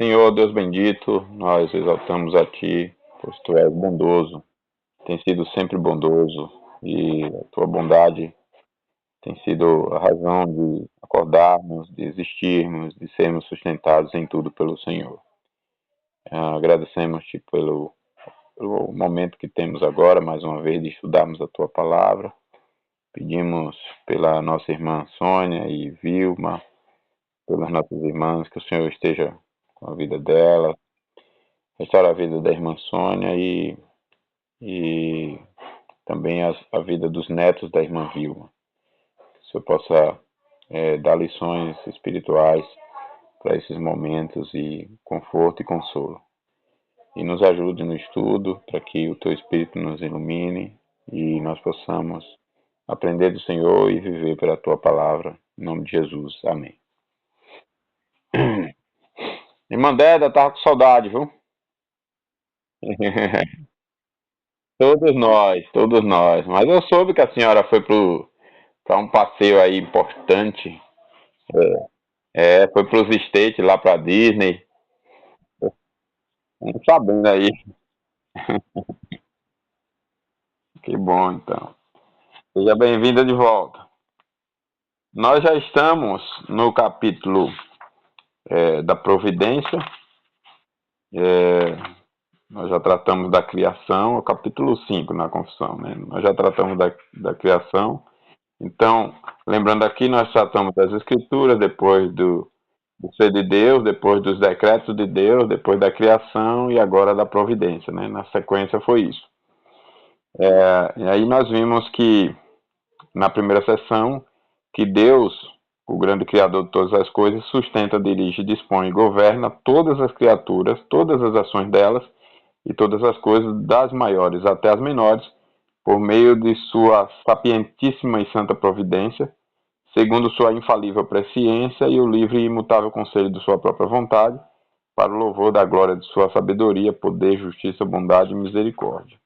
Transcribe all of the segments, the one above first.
Senhor Deus bendito, nós exaltamos a Ti, pois Tu és bondoso, tem sido sempre bondoso e a Tua bondade tem sido a razão de acordarmos, de existirmos, de sermos sustentados em tudo pelo Senhor. Agradecemos-Te pelo momento que temos agora, mais uma vez, de estudarmos a Tua palavra. Pedimos pela nossa irmã Sônia e Vilma, pelas nossas irmãs, que o Senhor esteja com a vida dela, restaura a vida da irmã Sônia e também a vida dos netos da irmã Vilma. Que o Senhor possa dar lições espirituais para esses momentos e conforto e consolo. E nos ajude no estudo para que o Teu Espírito nos ilumine e nós possamos aprender do Senhor e viver pela Tua palavra. Em nome de Jesus. Amém. Irmã Déda, tava com saudade, viu? Todos nós, todos nós. Mas eu soube que a senhora foi para um passeio aí importante. Foi para os States, lá para Disney. Não sabendo aí. Que bom, então. Seja bem-vinda de volta. Nós já estamos no capítulo da providência. Nós já tratamos da criação, o capítulo 5 na confissão, né? Nós já tratamos da criação. Então, lembrando aqui, nós tratamos das escrituras, depois do ser de Deus, depois dos decretos de Deus, depois da criação e agora da providência, né? Na sequência foi isso. E aí nós vimos que, na primeira sessão, que Deus, o grande criador de todas as coisas, sustenta, dirige, dispõe e governa todas as criaturas, todas as ações delas e todas as coisas, das maiores até as menores, por meio de sua sapientíssima e santa providência, segundo sua infalível presciência e o livre e imutável conselho de sua própria vontade, para o louvor da glória de sua sabedoria, poder, justiça, bondade e misericórdia.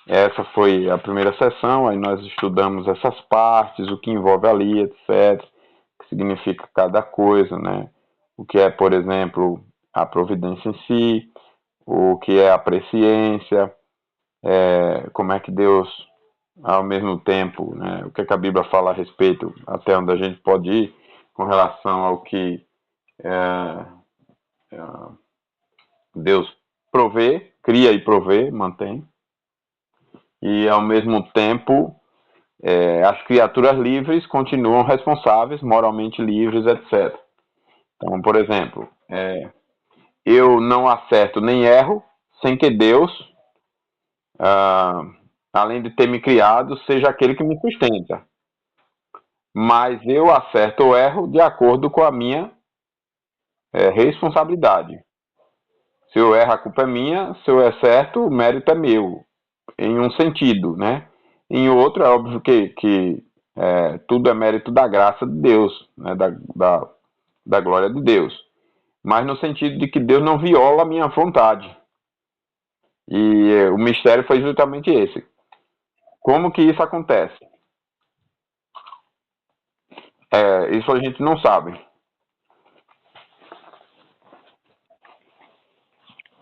Essa foi a primeira sessão, aí nós estudamos essas partes, o que envolve ali, etc., o que significa cada coisa, né? O que é, por exemplo, a providência em si, o que é a presciência, como é que Deus, ao mesmo tempo, né, o que, é que a Bíblia fala a respeito, até onde a gente pode ir com relação ao que é, é, Deus provê, cria e provê, mantém, e ao mesmo tempo as criaturas livres continuam responsáveis, moralmente livres, etc. Então, por exemplo, eu não acerto nem erro sem que Deus, ah, além de ter me criado, seja aquele que me sustenta. Mas eu acerto ou erro de acordo com a minha responsabilidade. Se eu erro, a culpa é minha. Se eu acerto, o mérito é meu. Em um sentido, né? Em outro, é óbvio que tudo é mérito da graça de Deus, né? Da glória de Deus. Mas no sentido de que Deus não viola a minha vontade. E o mistério foi justamente esse. Como que isso acontece? Isso a gente não sabe.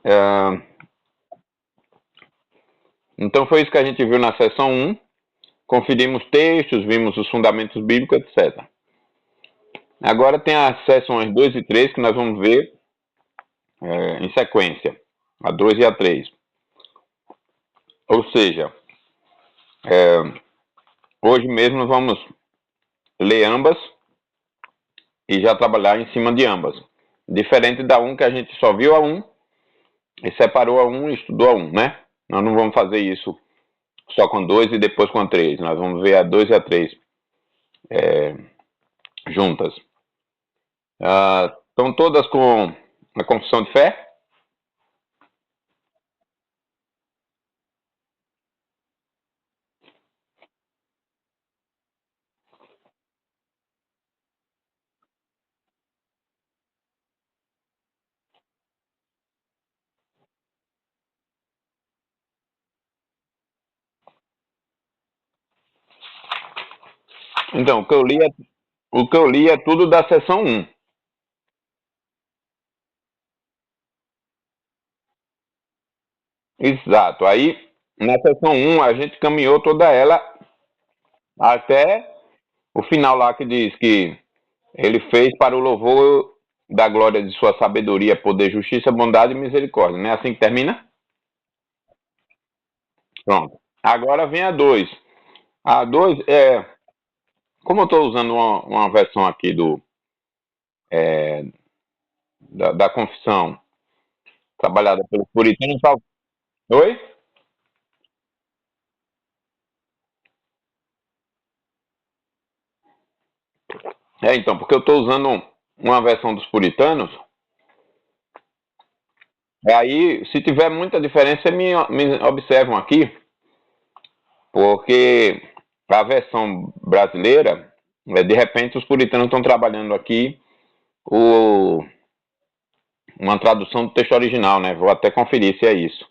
É, então foi isso que a gente viu na sessão 1. Conferimos textos, vimos os fundamentos bíblicos, etc. Agora tem as sessões 2 e 3 que nós vamos ver em sequência, a 2 e a 3. Ou seja, hoje mesmo nós vamos ler ambas e já trabalhar em cima de ambas. Diferente da 1 que a gente só viu a 1 e separou a 1 e estudou a 1, né? Nós não vamos fazer isso só com 2 e depois com a 3. Nós vamos ver a 2 e a 3 juntas. Estão todas com a confissão de fé? Então, o que eu li é tudo da sessão 1. Exato. Aí, na seção um a gente caminhou toda ela até o final lá que diz que ele fez para o louvor da glória de sua sabedoria, poder, justiça, bondade e misericórdia. Não é assim que termina? Pronto. Agora vem a 2. A 2 é. Como eu estou usando uma versão aqui da confissão trabalhada pelos puritanos. Oi? É, então, porque eu estou usando uma versão dos puritanos. Aí, se tiver muita diferença, me observam aqui, porque a versão brasileira, de repente, os puritanos estão trabalhando aqui o, uma tradução do texto original, né? Vou até conferir se é isso.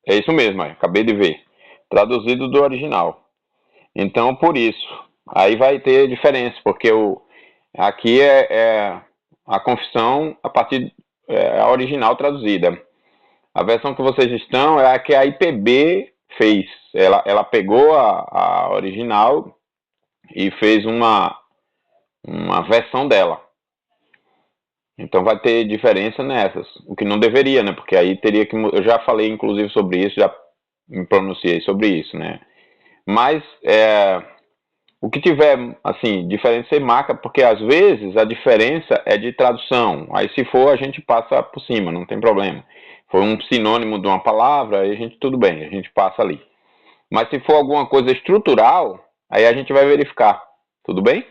É isso mesmo, acabei de ver. Traduzido do original. Então, por isso. Aí vai ter diferença, porque aqui é a confissão a partir a original traduzida. A versão que vocês estão é a que a IPB fez. Ela pegou a original e fez uma versão dela. Então vai ter diferença nessas, o que não deveria, né? Porque aí teria que. Eu já falei, inclusive, sobre isso, já me pronunciei sobre isso, né? Mas o que tiver, assim, diferença você marca, porque às vezes a diferença é de tradução. Aí se for, a gente passa por cima, não tem problema. Foi um sinônimo de uma palavra, aí a gente, tudo bem, a gente passa ali. Mas se for alguma coisa estrutural, aí a gente vai verificar, tudo bem?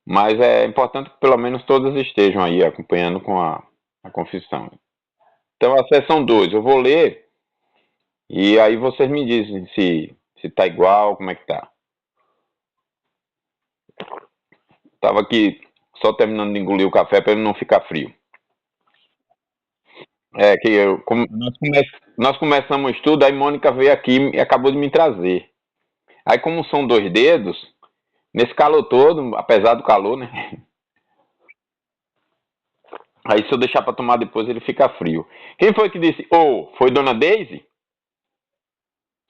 Mas é importante que pelo menos todas estejam aí acompanhando com a confissão. Então a seção 2 eu vou ler e aí vocês me dizem se tá igual, como é que tá. Tava aqui só terminando de engolir o café para ele não ficar frio. É que nós começamos o estudo, aí Mônica veio aqui e acabou de me trazer. Aí como são 2 dedos, nesse calor todo, apesar do calor, né? Aí se eu deixar para tomar depois ele fica frio. Quem foi que disse? Oh, foi Dona Daisy?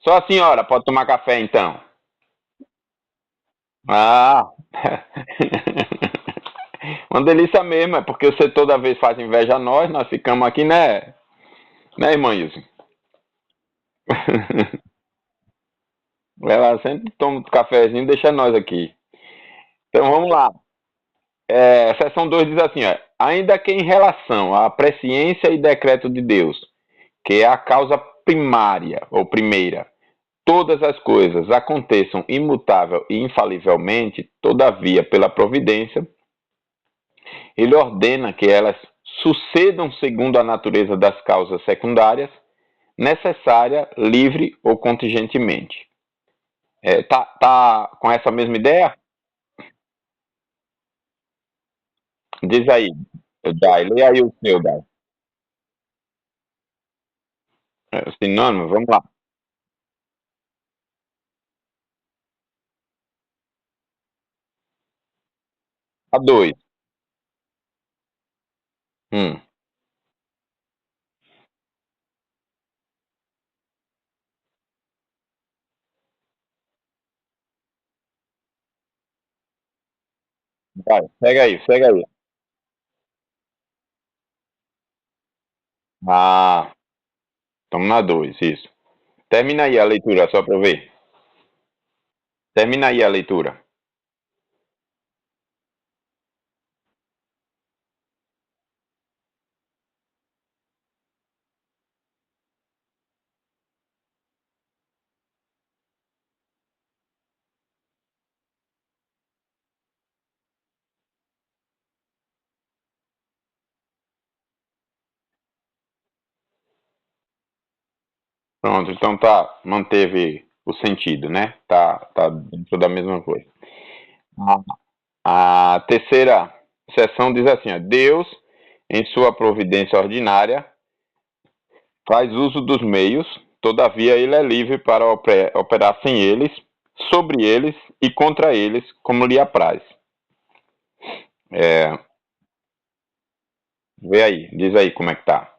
Só a senhora pode tomar café então. Ah, uma delícia mesmo, é porque você toda vez faz inveja a nós ficamos aqui, né, irmã Ilse? Ela sempre toma um cafezinho e deixa nós aqui. Então vamos lá. Seção 2 diz assim: ó, ainda que em relação à presciência e decreto de Deus, que é a causa primária ou primeira, todas as coisas aconteçam imutável e infalivelmente, todavia, pela providência, ele ordena que elas sucedam segundo a natureza das causas secundárias, necessária, livre ou contingentemente. Tá com essa mesma ideia? Diz aí, Dai, lê aí o seu, Dai. Sinônimo, vamos lá. A 2. Hum, vai, pega aí, pega aí. Ah, estamos na 2, isso. Termina aí a leitura, só para eu ver. Termina aí a leitura. Pronto, então manteve o sentido, né? Tá dentro da mesma coisa. A terceira seção diz assim: ó, Deus, em sua providência ordinária, faz uso dos meios, todavia ele é livre para operar sem eles, sobre eles e contra eles, como lhe apraz. É, Vê aí, diz aí como é que tá.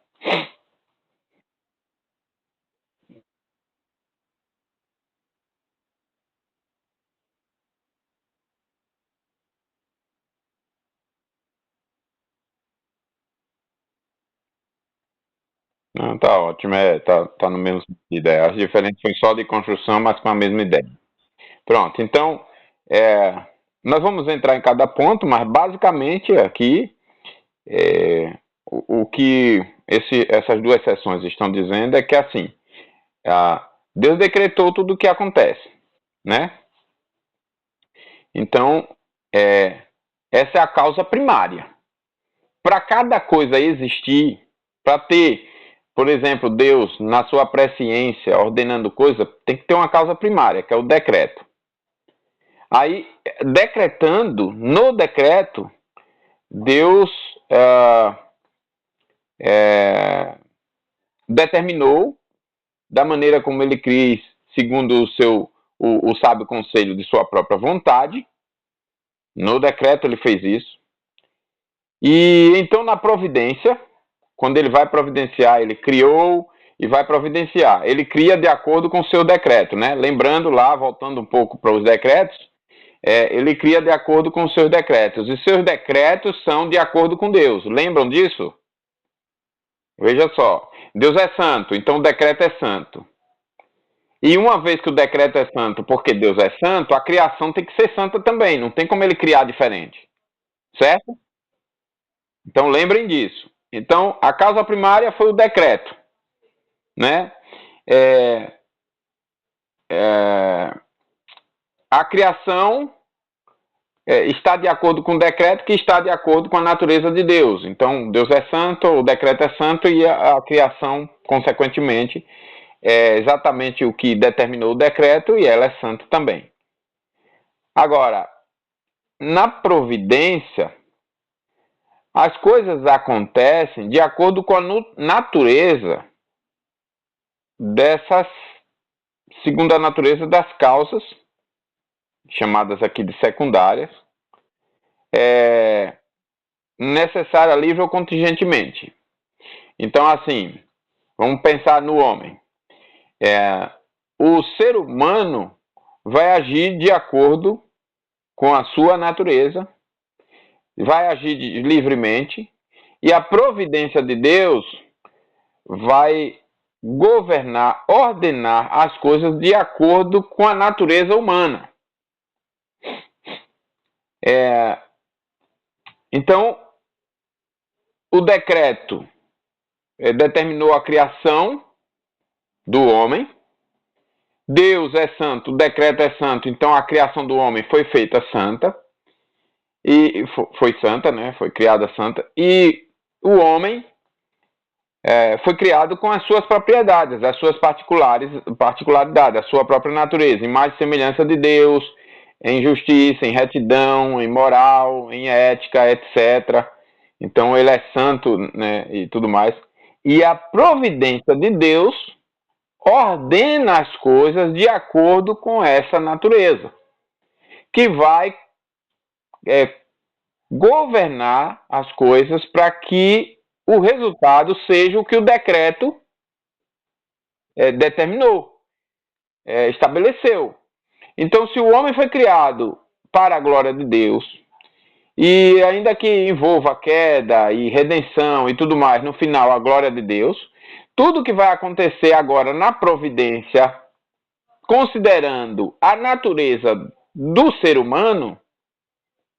Não, tá ótimo, tá no mesmo sentido. As diferenças foi só de construção, mas com a mesma ideia. Pronto, então, é, nós vamos entrar em cada ponto, mas basicamente aqui, o que essas duas sessões estão dizendo é que, assim, Deus decretou tudo o que acontece, né? Então, é, essa é a causa primária. Para cada coisa existir, para ter, por exemplo, Deus, na sua presciência, ordenando coisa, tem que ter uma causa primária, que é o decreto. Aí, decretando, no decreto, Deus determinou da maneira como ele quis, segundo o sábio conselho de sua própria vontade. No decreto ele fez isso. E então na providência, quando ele vai providenciar, ele criou e vai providenciar. Ele cria de acordo com o seu decreto, né? Lembrando lá, voltando um pouco para os decretos, ele cria de acordo com os seus decretos. E seus decretos são de acordo com Deus. Lembram disso? Veja só. Deus é santo, então o decreto é santo. E uma vez que o decreto é santo, porque Deus é santo, a criação tem que ser santa também. Não tem como ele criar diferente. Certo? Então lembrem disso. Então, a causa primária foi o decreto. Né? É, é, a criação está de acordo com o decreto, que está de acordo com a natureza de Deus. Então, Deus é santo, o decreto é santo e a criação, consequentemente, é exatamente o que determinou o decreto e ela é santa também. Agora, na providência, as coisas acontecem de acordo com a natureza dessas, segundo a natureza das causas, chamadas aqui de secundárias, necessária, livre ou contingentemente. Então, assim, vamos pensar no homem. O ser humano vai agir de acordo com a sua natureza, vai agir livremente, e a providência de Deus vai governar, ordenar as coisas de acordo com a natureza humana. Então, o decreto determinou a criação do homem. Deus é santo, o decreto é santo, então a criação do homem foi feita santa. E foi santa, né? Foi criada santa. E o homem foi criado com as suas propriedades, as suas particularidades, a sua própria natureza, imagem e semelhança de Deus, em justiça, em retidão, em moral, em ética, etc. Então ele é santo, né, e tudo mais. E a providência de Deus ordena as coisas de acordo com essa natureza, que vai governar as coisas para que o resultado seja o que o decreto determinou, estabeleceu. Então, se o homem foi criado para a glória de Deus, e ainda que envolva queda e redenção e tudo mais, no final a glória de Deus, tudo que vai acontecer agora na providência, considerando a natureza do ser humano,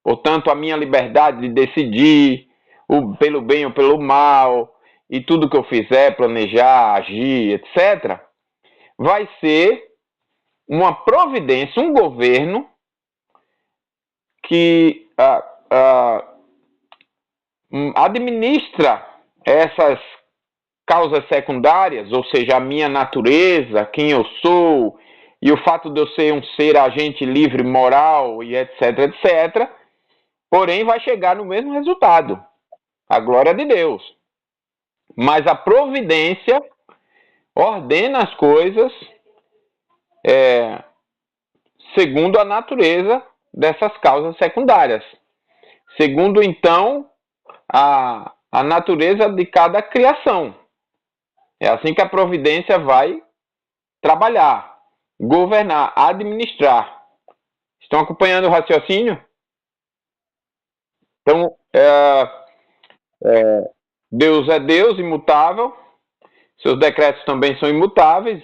portanto, a minha liberdade de decidir pelo bem ou pelo mal, e tudo que eu fizer, planejar, agir, etc., vai ser uma providência, um governo que administra essas causas secundárias, ou seja, a minha natureza, quem eu sou, e o fato de eu ser um ser agente livre, moral, e etc., etc., porém vai chegar no mesmo resultado, a glória de Deus. Mas a providência ordena as coisas segundo a natureza dessas causas secundárias. Segundo, então, a natureza de cada criação. É assim que a providência vai trabalhar, governar, administrar. Estão acompanhando o raciocínio? Então, Deus é Deus, imutável, seus decretos também são imutáveis,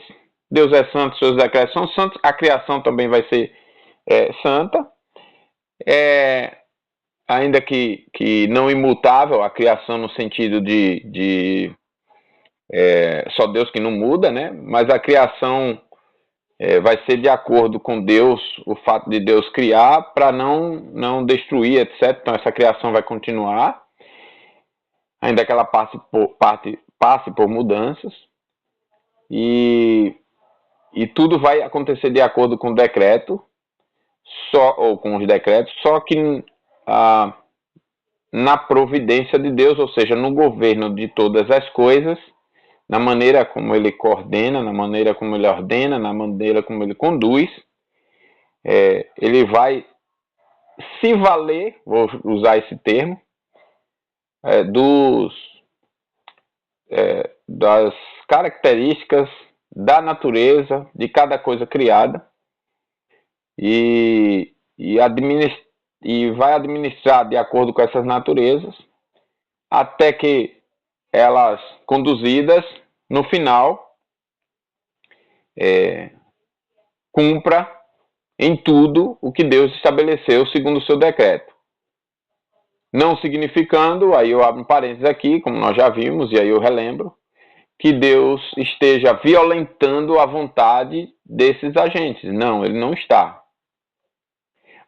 Deus é santo, seus decretos são santos, a criação também vai ser santa, ainda que não imutável, a criação no sentido de só Deus que não muda, né? Mas a criação vai ser de acordo com Deus, o fato de Deus criar para não destruir, etc. Então essa criação vai continuar, ainda que ela passe por mudanças, e tudo vai acontecer de acordo com o decreto, ou com os decretos, só que na providência de Deus, ou seja, no governo de todas as coisas, na maneira como ele coordena, na maneira como ele ordena, na maneira como ele conduz, ele vai se valer, vou usar esse termo, das características da natureza, de cada coisa criada, e vai administrar de acordo com essas naturezas, até que elas, conduzidas, no final, cumpra em tudo o que Deus estabeleceu segundo o seu decreto. Não significando, aí eu abro um parênteses aqui, como nós já vimos, e aí eu relembro, que Deus esteja violentando a vontade desses agentes. Não, ele não está.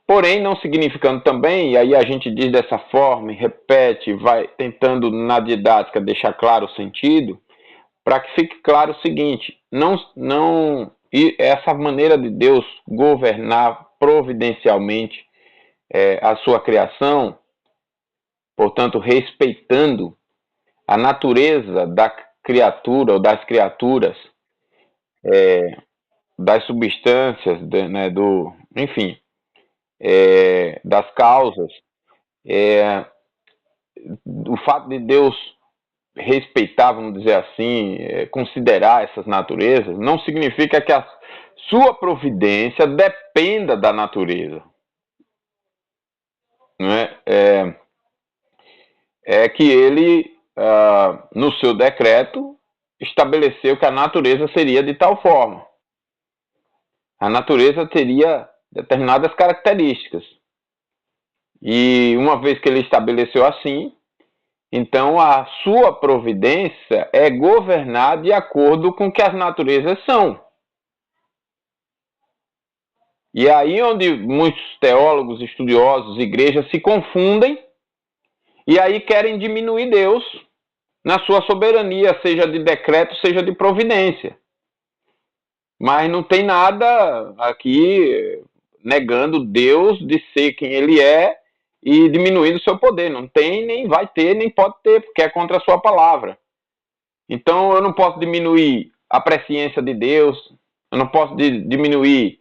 Porém, não significando também, e aí a gente diz dessa forma, e repete, vai tentando na didática deixar claro o sentido, para que fique claro o seguinte, e essa maneira de Deus governar providencialmente a sua criação, portanto, respeitando a natureza da criatura ou das criaturas, das substâncias, enfim, das causas, o fato de Deus respeitar, vamos dizer assim, considerar essas naturezas, não significa que a sua providência dependa da natureza. Não é que ele, no seu decreto, estabeleceu que a natureza seria de tal forma. A natureza teria determinadas características. E uma vez que ele estabeleceu assim, então a sua providência é governar de acordo com o que as naturezas são. E aí onde muitos teólogos, estudiosos, igrejas se confundem e aí querem diminuir Deus na sua soberania, seja de decreto, seja de providência. Mas não tem nada aqui negando Deus de ser quem ele é e diminuindo o seu poder. Não tem, nem vai ter, nem pode ter, porque é contra a sua palavra. Então eu não posso diminuir a presciência de Deus, eu não posso diminuir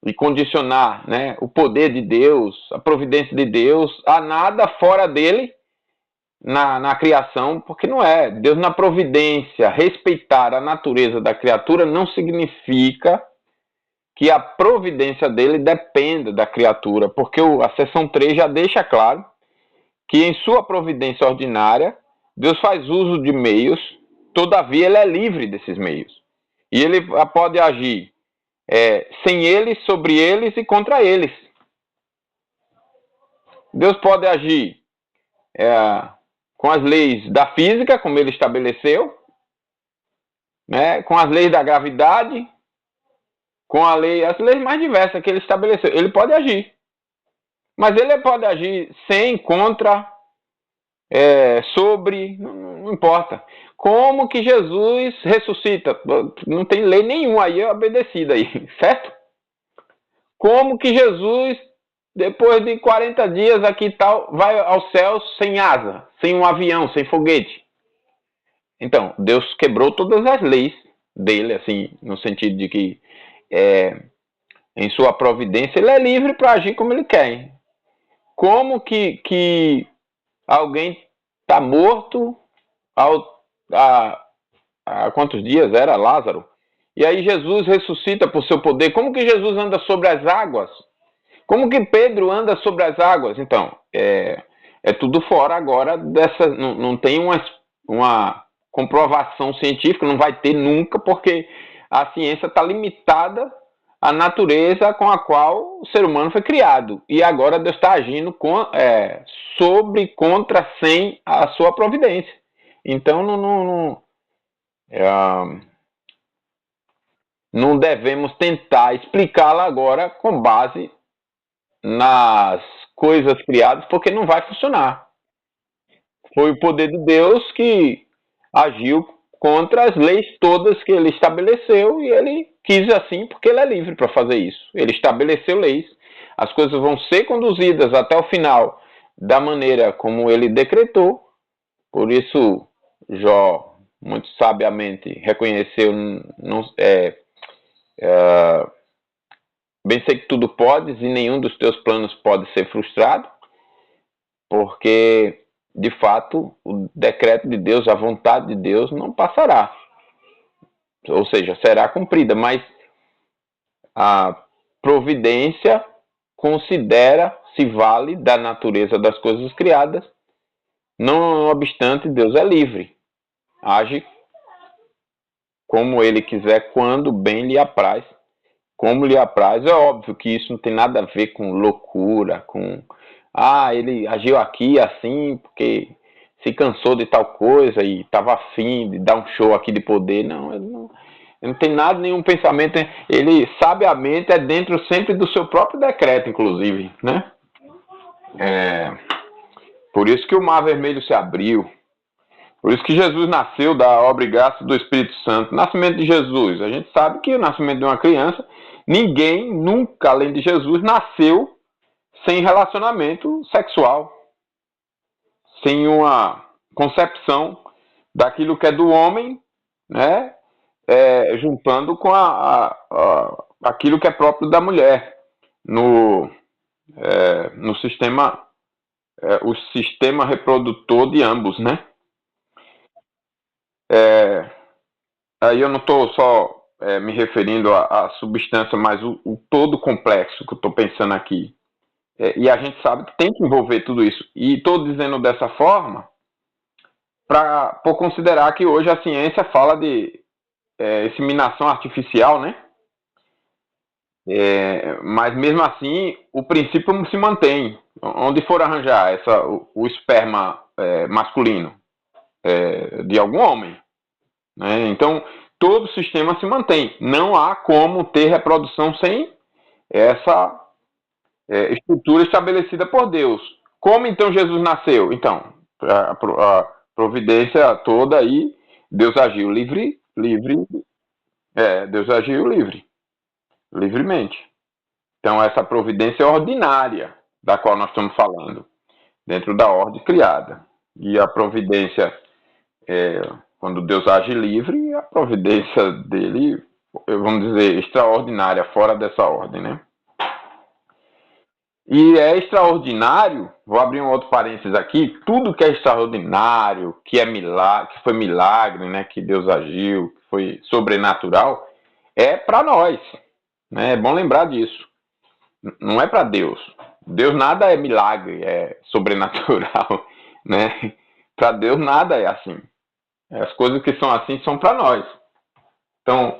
e condicionar, né, o poder de Deus, a providência de Deus, a nada fora dele na criação, porque não é. Deus na providência, respeitar a natureza da criatura não significa que a providência dele dependa da criatura, porque a seção 3 já deixa claro que em sua providência ordinária, Deus faz uso de meios, todavia ele é livre desses meios. E ele pode agir sem eles, sobre eles e contra eles. Deus pode agir com as leis da física, como ele estabeleceu, né, com as leis da gravidade, com as leis mais diversas que ele estabeleceu. Ele pode agir. Mas ele pode agir sem, contra, sobre, não importa. Como que Jesus ressuscita? Não tem lei nenhuma aí obedecida aí, certo? Como que Jesus, depois de 40 dias aqui e tal, vai ao céu sem asa, sem um avião, sem foguete? Então, Deus quebrou todas as leis dele, assim, no sentido de que em sua providência ele é livre para agir como ele quer. Hein? Como que alguém está morto há quantos dias era Lázaro? E aí Jesus ressuscita por seu poder. Como que Jesus anda sobre as águas? Como que Pedro anda sobre as águas? Então, é tudo fora agora dessa. Não tem uma comprovação científica, não vai ter nunca, porque a ciência está limitada à natureza com a qual o ser humano foi criado. E agora Deus está agindo sem a sua providência. Então, não devemos tentar explicá-la agora com base nas coisas criadas, porque não vai funcionar. Foi o poder de Deus que agiu contra as leis todas que ele estabeleceu, e ele quis assim porque ele é livre para fazer isso. Ele estabeleceu leis, as coisas vão ser conduzidas até o final da maneira como ele decretou. Por isso Jó muito sabiamente reconheceu, bem sei que tudo podes e nenhum dos teus planos pode ser frustrado, porque de fato o decreto de Deus, a vontade de Deus não passará, ou seja, será cumprida, mas a providência considera, se vale da natureza das coisas criadas. Não obstante, Deus é livre, age como ele quiser, quando bem lhe apraz, como lhe apraz. É óbvio que isso não tem nada a ver com loucura, com ele agiu aqui assim porque se cansou de tal coisa e estava afim de dar um show aqui de poder. Não, ele não tem nada, nenhum pensamento. Ele sabiamente é dentro sempre do seu próprio decreto, inclusive, né? Por isso que o Mar Vermelho se abriu. Por isso que Jesus nasceu da obra e graça do Espírito Santo. Nascimento de Jesus. A gente sabe que o nascimento de uma criança, ninguém nunca, além de Jesus, nasceu sem relacionamento sexual, sem uma concepção daquilo que é do homem, né, juntando com aquilo que é próprio da mulher, no sistema, o sistema reprodutor de ambos, né? Aí eu não estou só me referindo à substância, mas o todo complexo que eu estou pensando aqui. E a gente sabe que tem que envolver tudo isso. E estou dizendo dessa forma por considerar que hoje a ciência fala de inseminação artificial, né? Mas mesmo assim, o princípio se mantém. Onde for arranjar o esperma masculino de algum homem, né? Então, todo o sistema se mantém. Não há como ter reprodução sem essa estrutura estabelecida por Deus. Como então Jesus nasceu? Então, a providência toda aí, Deus agiu Deus agiu livremente. Então, essa providência é ordinária da qual nós estamos falando, dentro da ordem criada. E a providência, quando Deus age livre, a providência dele, vamos dizer, extraordinária, fora dessa ordem, né? E é extraordinário, vou abrir um outro parênteses aqui, tudo que é extraordinário, que é milagre, que foi milagre, né, que Deus agiu, que foi sobrenatural, é para nós, né? É bom lembrar disso. Não é para Deus. Deus nada é milagre, é sobrenatural, né? Para Deus nada é assim. As coisas que são assim são para nós. Então,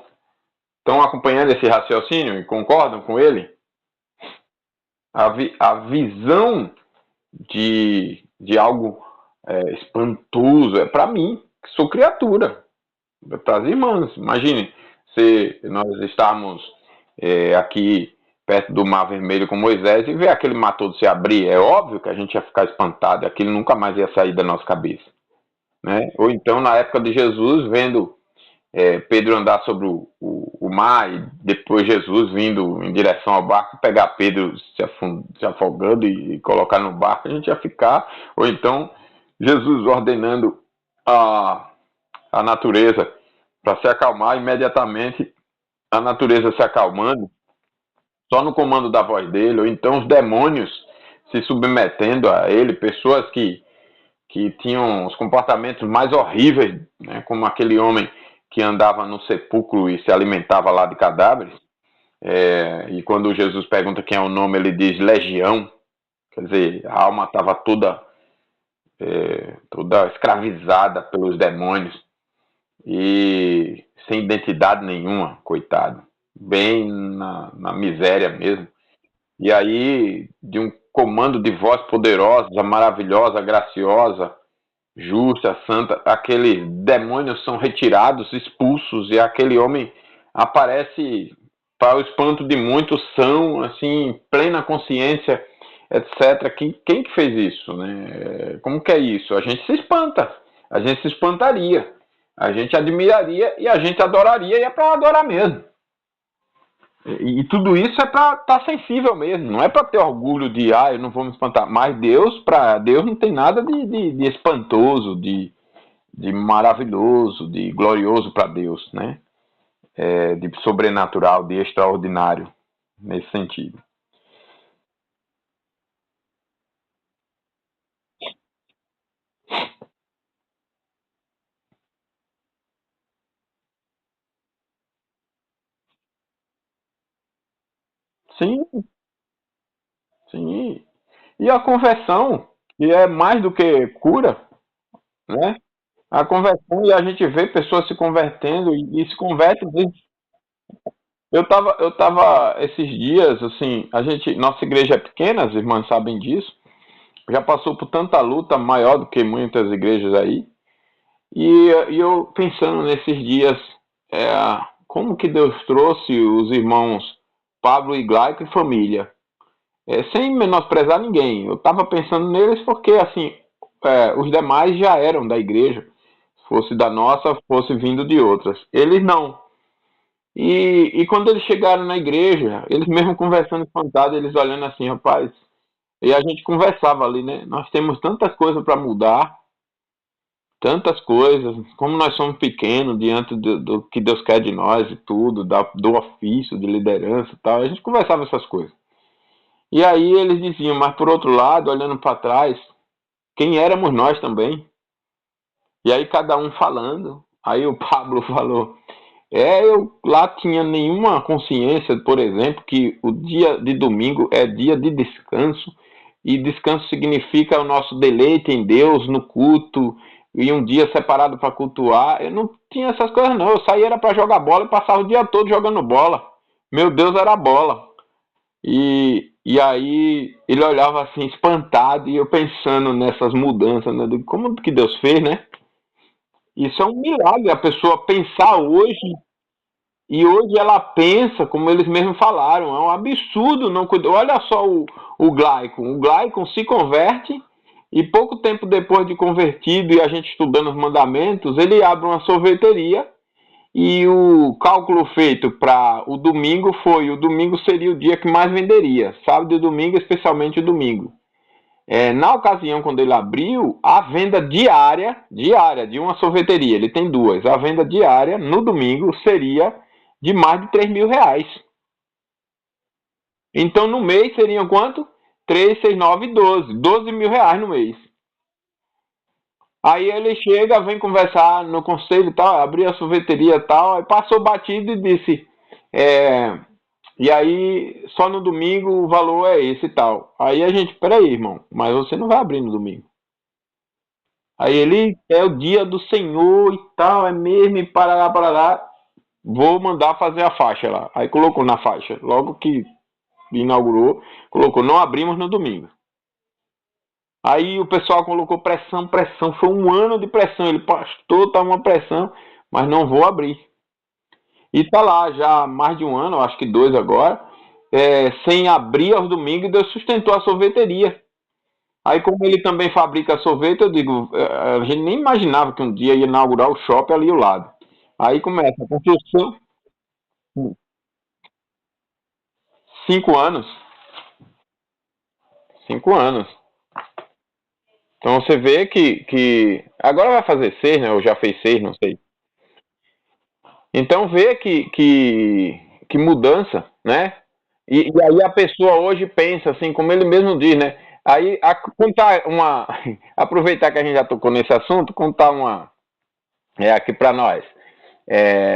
estão acompanhando esse raciocínio e concordam com ele? A visão de algo espantoso é para mim, que sou criatura, para as irmãs. Imagine se nós estarmos aqui perto do Mar Vermelho com Moisés e ver aquele mar todo se abrir. É óbvio que a gente ia ficar espantado, aquilo nunca mais ia sair da nossa cabeça, né? Ou então, na época de Jesus, vendo Pedro andar sobre o mar e depois Jesus vindo em direção ao barco, pegar Pedro se afogando e colocar no barco, a gente ia ficar. Ou então Jesus ordenando a natureza para se acalmar, imediatamente a natureza se acalmando, só no comando da voz dele. Ou então os demônios se submetendo a ele, pessoas que que tinham os comportamentos mais horríveis, né, como aquele homem que andava no sepulcro e se alimentava lá de cadáveres. E quando Jesus pergunta quem é o nome, ele diz Legião, quer dizer, a alma estava toda escravizada pelos demônios e sem identidade nenhuma, coitado, bem na miséria mesmo. E aí, de um comando de voz poderosa, maravilhosa, graciosa, justa, santa, aqueles demônios são retirados, expulsos, e aquele homem aparece, para o espanto de muitos, são, assim, plena consciência, etc. Quem que fez isso, né? Como que é isso? A gente se espanta, a gente se espantaria, a gente admiraria e a gente adoraria, e é para adorar mesmo. E tudo isso é para estar sensível mesmo, não é para ter orgulho de, eu não vou me espantar. Mas Deus, para Deus não tem nada de espantoso, de maravilhoso, de glorioso para Deus, né? De sobrenatural, de extraordinário, nesse sentido. Sim, sim. E a conversão, que é mais do que cura, né? A conversão, e a gente vê pessoas se convertendo e se convertem. Eu tava esses dias, assim, nossa igreja é pequena, as irmãs sabem disso, já passou por tanta luta maior do que muitas igrejas aí, e eu pensando nesses dias, é, como que Deus trouxe os irmãos Pablo e Glaico e família, sem menosprezar ninguém. Eu estava pensando neles porque, assim, os demais já eram da igreja, fosse da nossa, fosse vindo de outras. Eles não. E quando eles chegaram na igreja, eles mesmo conversando espantados, eles olhando assim, rapaz, e a gente conversava ali, né? Nós temos tantas coisas para mudar, tantas coisas, como nós somos pequenos diante do que Deus quer de nós e tudo, do ofício, de liderança e tal. A gente conversava essas coisas. E aí eles diziam, mas por outro lado, olhando para trás, quem éramos nós também? E aí cada um falando. Aí o Pablo falou, eu lá tinha nenhuma consciência, por exemplo, que o dia de domingo é dia de descanso, e descanso significa o nosso deleite em Deus, no culto, e um dia separado para cultuar. Eu não tinha essas coisas não, eu saía era para jogar bola e passava o dia todo jogando bola. Meu Deus, era bola. E aí ele olhava assim espantado, e eu pensando nessas mudanças, né, de como que Deus fez, né? Isso é um milagre, a pessoa pensar hoje. E hoje ela pensa, como eles mesmos falaram, é um absurdo não cuidar. Olha só o Glycon. O Glycon se converte e pouco tempo depois de convertido e a gente estudando os mandamentos, ele abre uma sorveteria, e o cálculo feito para o domingo foi: o domingo seria o dia que mais venderia, sábado e domingo, especialmente o domingo. Na ocasião, quando ele abriu, a venda diária de uma sorveteria, ele tem duas, a venda diária no domingo seria de mais de R$ 3.000. Então, no mês seriam quanto? 3, 6, 9, 12. R$ 12.000 no mês. Aí ele chega, vem conversar no conselho e tal, abriu a sorveteria e tal, aí passou batido e disse: é, e aí, só no domingo o valor é esse e tal. Aí a gente, peraí, irmão, mas você não vai abrir no domingo. Aí ele, é o dia do Senhor e tal, é mesmo, e parará, vou mandar fazer a faixa lá. Aí colocou na faixa, logo que inaugurou, colocou, não abrimos no domingo. Aí o pessoal colocou pressão, pressão, foi um ano de pressão. Ele, pastor, tá uma pressão, mas não vou abrir. E tá lá já há mais de um ano, acho que 2 agora, sem abrir aos domingos, e Deus sustentou a sorveteria. Aí, como ele também fabrica sorvete, eu digo, a gente nem imaginava que um dia ia inaugurar o shopping ali ao lado. Aí começa a construção, 5 anos. 5 anos. Então você vê que agora vai fazer 6, né? Ou já fez 6, não sei. Então vê que mudança, né? E aí a pessoa hoje pensa assim, como ele mesmo diz, né? Aí, contar uma. Aproveitar que a gente já tocou nesse assunto, contar uma. Aqui para nós.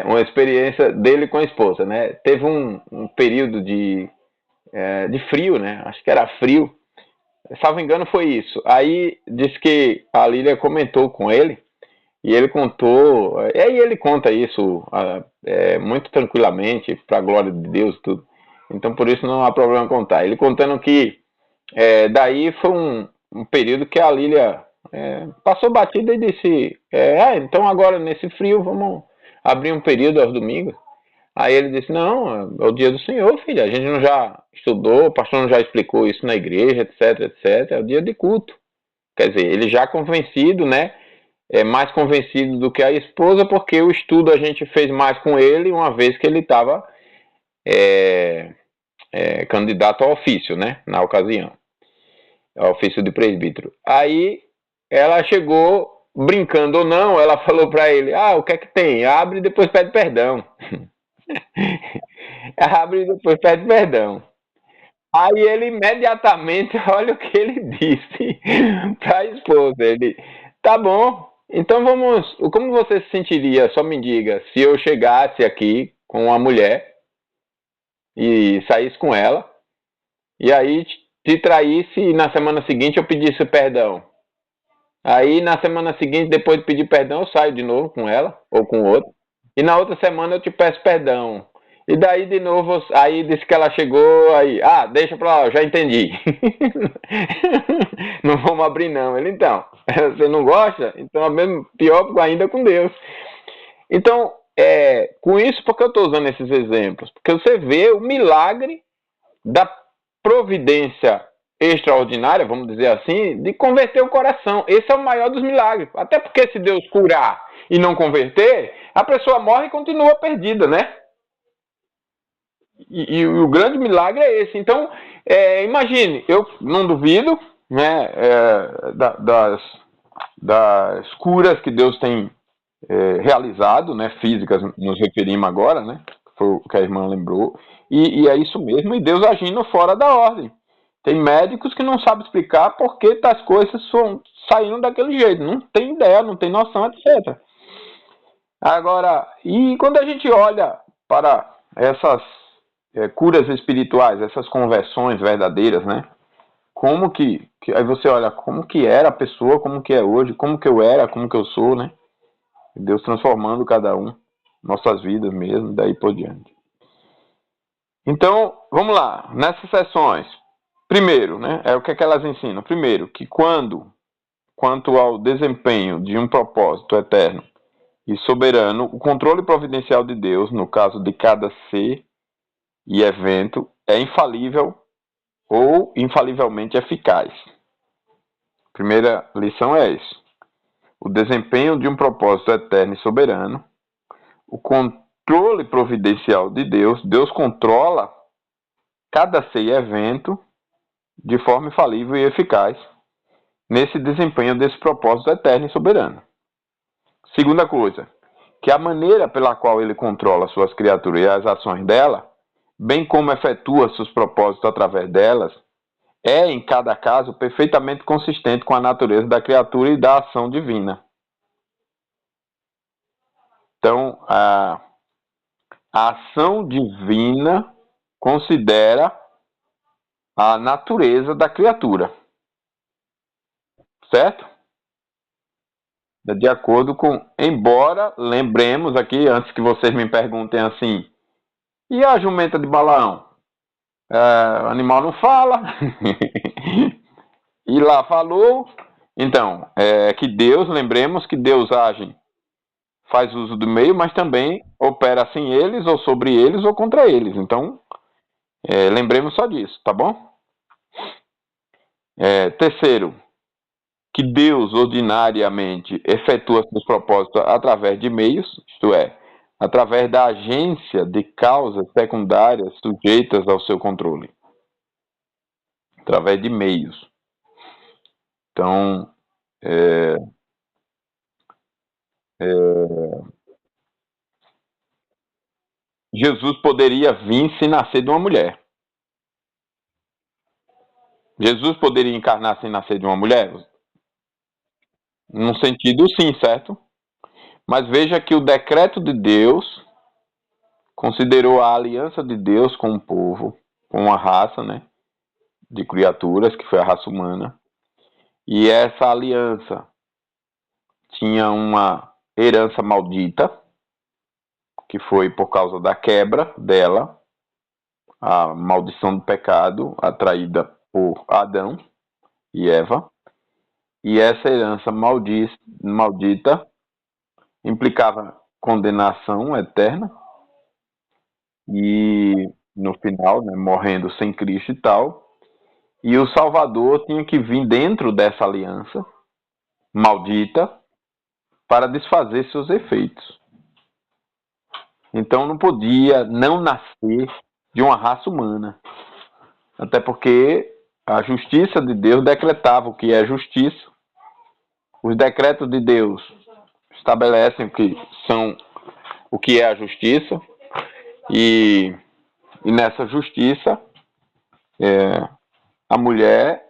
Uma experiência dele com a esposa, né? Teve um período de frio, né? Acho que era frio. Salvo engano, foi isso. Aí disse que a Lília comentou com ele. E ele contou, e aí ele conta isso muito tranquilamente, para a glória de Deus, tudo. Então por isso não há problema contar. Ele contando que daí foi um período que a Lília passou batida e disse: então agora nesse frio vamos abrir um período aos domingos. Aí ele disse: não, é o dia do Senhor, filha. A gente não já estudou, o pastor não já explicou isso na igreja, etc, etc. É o dia de culto. Quer dizer, ele já convencido, né? Mais convencido do que a esposa, porque o estudo a gente fez mais com ele, uma vez que ele estava candidato ao ofício, né? Na ocasião, ao ofício de presbítero. Aí ela chegou, brincando ou não, ela falou para ele: o que é que tem? Abre e depois pede perdão. Abre e depois pede perdão. Aí ele imediatamente, olha o que ele disse para a esposa. Ele: tá bom, então vamos. Como você se sentiria, só me diga, se eu chegasse aqui com uma mulher e saísse com ela, e aí te traísse e na semana seguinte eu pedisse perdão. Aí na semana seguinte, depois de pedir perdão, eu saio de novo com ela ou com outro. E na outra semana eu te peço perdão. E daí de novo, aí disse que ela chegou, aí, deixa pra lá, eu já entendi. Não vamos abrir não. Ele, então, você não gosta? Então é mesmo pior ainda com Deus. Então, com isso, por que eu estou usando esses exemplos? Porque você vê o milagre da providência extraordinária, vamos dizer assim, de converter o coração. Esse é o maior dos milagres. Até porque se Deus curar e não converter, a pessoa morre e continua perdida, né? E o grande milagre é esse. Então, imagine, eu não duvido, né, das curas que Deus tem realizado, né, físicas, nos referimos agora, né, foi o que a irmã lembrou, e é isso mesmo, e Deus agindo fora da ordem. Tem médicos que não sabem explicar por que tais coisas saindo daquele jeito, não tem ideia, não tem noção, etc. Agora, e quando a gente olha para essas curas espirituais, essas conversões verdadeiras, né? Como que aí você olha como que era a pessoa, como que é hoje, como que eu era, como que eu sou, né? Deus transformando cada um, nossas vidas mesmo, daí por diante. Então, vamos lá, nessas sessões, primeiro, né, o que é que elas ensinam? Primeiro, que quanto ao desempenho de um propósito eterno e soberano, o controle providencial de Deus, no caso de cada ser e evento, é infalível ou infalivelmente eficaz. Primeira lição é isso. O desempenho de um propósito eterno e soberano, o controle providencial de Deus, Deus controla cada ser e evento de forma infalível e eficaz nesse desempenho desse propósito eterno e soberano. Segunda coisa, que a maneira pela qual ele controla suas criaturas e as ações dela, bem como efetua seus propósitos através delas, é, em cada caso, perfeitamente consistente com a natureza da criatura e da ação divina. Então, a ação divina considera a natureza da criatura, certo? De acordo com, embora lembremos aqui, antes que vocês me perguntem assim, e a jumenta de Balaão? O animal não fala, e lá falou. Então, que Deus, lembremos que Deus age, faz uso do meio, mas também opera sem eles, ou sobre eles, ou contra eles. Então, lembremos só disso, tá bom? Terceiro, que Deus ordinariamente efetua seus propósitos através de meios, isto é, através da agência de causas secundárias sujeitas ao seu controle, através de meios. Então, Jesus poderia vir se nascer de uma mulher. Jesus poderia encarnar sem nascer de uma mulher? Num sentido, sim, certo? Mas veja que o decreto de Deus considerou a aliança de Deus com o povo, com uma raça, né, de criaturas, que foi a raça humana. E essa aliança tinha uma herança maldita, que foi por causa da quebra dela, a maldição do pecado atraída por Adão e Eva. E essa herança maldita implicava condenação eterna e no final, né, morrendo sem Cristo e tal. E o Salvador tinha que vir dentro dessa aliança maldita para desfazer seus efeitos. Então não podia não nascer de uma raça humana. Até porque a justiça de Deus decretava o que é justiça. Os decretos de Deus estabelecem o que é a justiça. E nessa justiça, a mulher,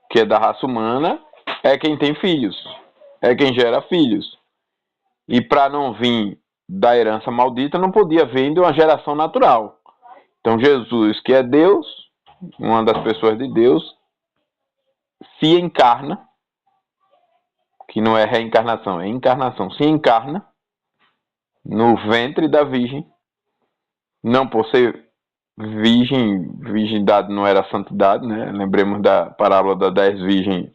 que é da raça humana, é quem tem filhos, é quem gera filhos. E para não vir da herança maldita, não podia vir de uma geração natural. Então Jesus, que é Deus, uma das pessoas de Deus, se encarna, que não é reencarnação, é encarnação, se encarna no ventre da virgem, não por ser virgem, virgindade não era santidade, né? Lembremos da parábola das 10 virgens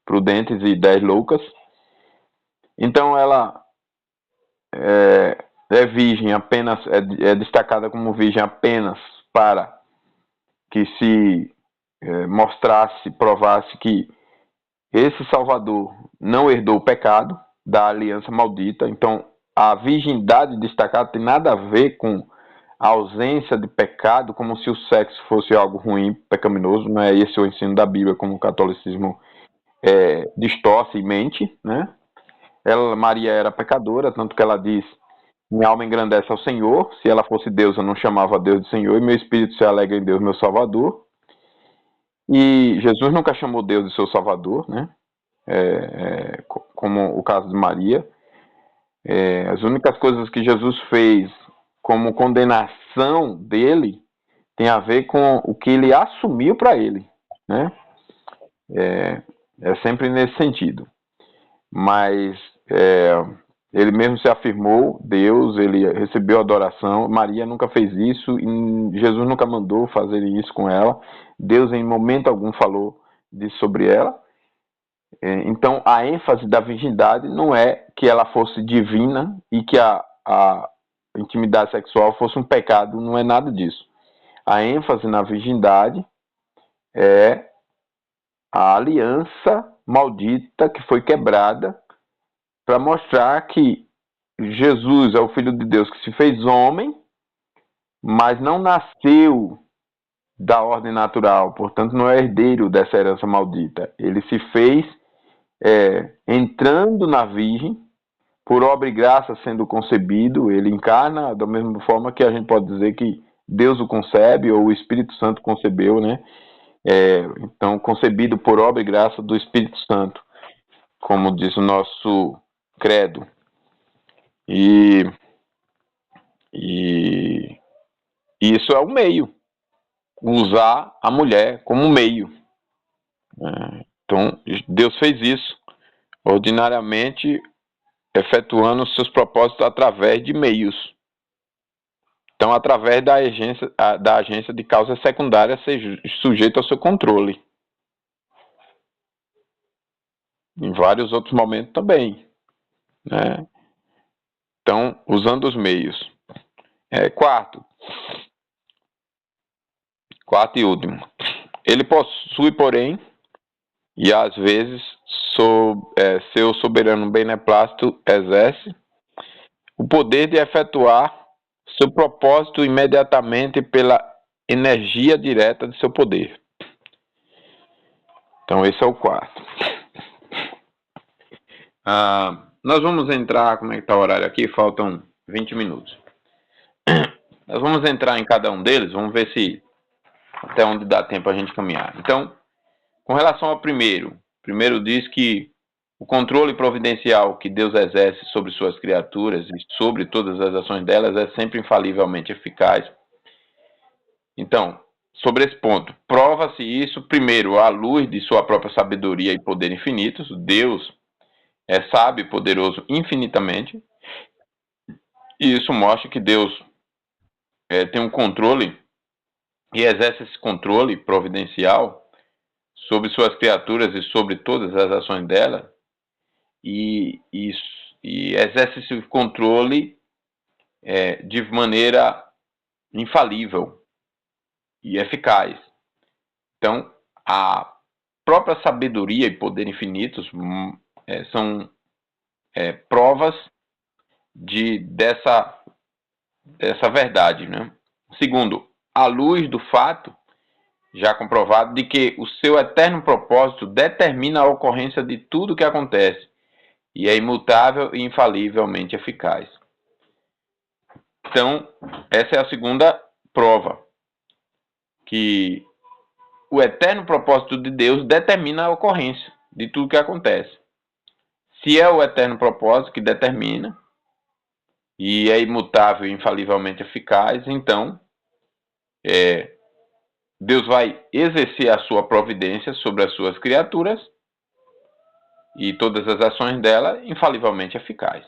prudentes e 10 loucas. Então ela é virgem apenas, é destacada como virgem apenas para que se mostrasse, provasse que esse Salvador não herdou o pecado da aliança maldita. Então a virgindade destacada tem nada a ver com a ausência de pecado, como se o sexo fosse algo ruim, pecaminoso. Não é esse o ensino da Bíblia, como o catolicismo distorce e mente, né? Maria era pecadora, tanto que ela diz: minha alma engrandece ao Senhor. Se ela fosse Deus, eu não chamava Deus de Senhor, e meu espírito se alegra em Deus, meu Salvador. E Jesus nunca chamou Deus de seu Salvador, né? Como o caso de Maria. As únicas coisas que Jesus fez como condenação dele tem a ver com o que ele assumiu para ele, né? É sempre nesse sentido. Mas ele mesmo se afirmou Deus, ele recebeu adoração. Maria nunca fez isso e Jesus nunca mandou fazer isso com ela. Deus em momento algum falou disso sobre ela. Então a ênfase da virgindade não é que ela fosse divina e que a intimidade sexual fosse um pecado, não é nada disso. A ênfase na virgindade é a aliança maldita que foi quebrada para mostrar que Jesus é o Filho de Deus que se fez homem, mas não nasceu da ordem natural, portanto não é herdeiro dessa herança maldita. Ele se fez entrando na Virgem, por obra e graça sendo concebido, ele encarna da mesma forma que a gente pode dizer que Deus o concebe, ou o Espírito Santo concebeu, né? Então, concebido por obra e graça do Espírito Santo, como diz o nosso credo. E isso é o meio, usar a mulher como meio. Então, Deus fez isso, ordinariamente, efetuando seus propósitos através de meios. Então, através da agência de causa secundária ser sujeita ao seu controle. Em vários outros momentos também, né? Então, usando os meios. Quarto e último. Ele possui, porém, e às vezes seu soberano beneplácito exerce o poder de efetuar seu propósito imediatamente pela energia direta de seu poder. Então esse é o quarto. Nós vamos entrar, como é que está o horário aqui? Faltam 20 minutos. Nós vamos entrar em cada um deles, vamos ver se até onde dá tempo a gente caminhar. Então, com relação ao primeiro diz que o controle providencial que Deus exerce sobre suas criaturas e sobre todas as ações delas é sempre infalivelmente eficaz. Então, sobre esse ponto, prova-se isso, primeiro, à luz de sua própria sabedoria e poder infinitos. Deus é sábio e poderoso infinitamente, e isso mostra que Deus tem um controle e exerce esse controle providencial sobre suas criaturas e sobre todas as ações dela, e exerce esse controle de maneira infalível e eficaz. Então, a própria sabedoria e poder infinitos são provas dessa verdade, né? Segundo, à luz do fato já comprovado de que o seu eterno propósito determina a ocorrência de tudo o que acontece e é imutável e infalivelmente eficaz. Então, essa é a segunda prova, que o eterno propósito de Deus determina a ocorrência de tudo que acontece. Se é o eterno propósito que determina e é imutável e infalivelmente eficaz, então Deus vai exercer a sua providência sobre as suas criaturas e todas as ações dela infalivelmente eficaz.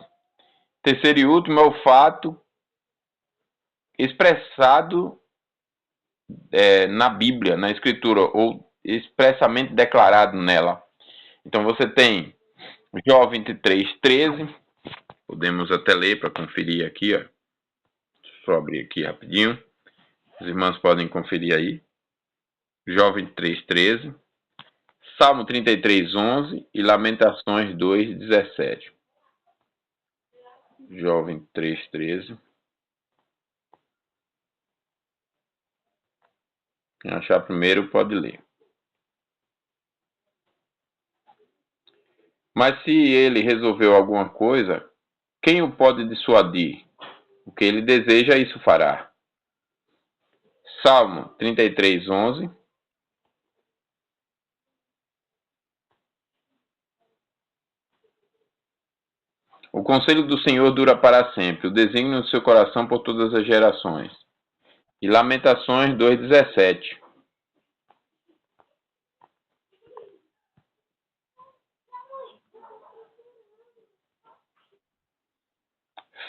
Terceiro e último é o fato expressado na Bíblia, na Escritura, ou expressamente declarado nela. Então você tem Jó 23:13, podemos até ler para conferir aqui, ó. Deixa eu abrir aqui rapidinho, os irmãos podem conferir aí. Jó 23:13, Salmo 33:11 e Lamentações 2:17. Jó 23:13. Quem achar primeiro pode ler. Mas se ele resolveu alguma coisa, quem o pode dissuadir? O que ele deseja, isso fará. Salmo 33:11. O conselho do Senhor dura para sempre, o desígnio do seu coração por todas as gerações. E Lamentações 2:17.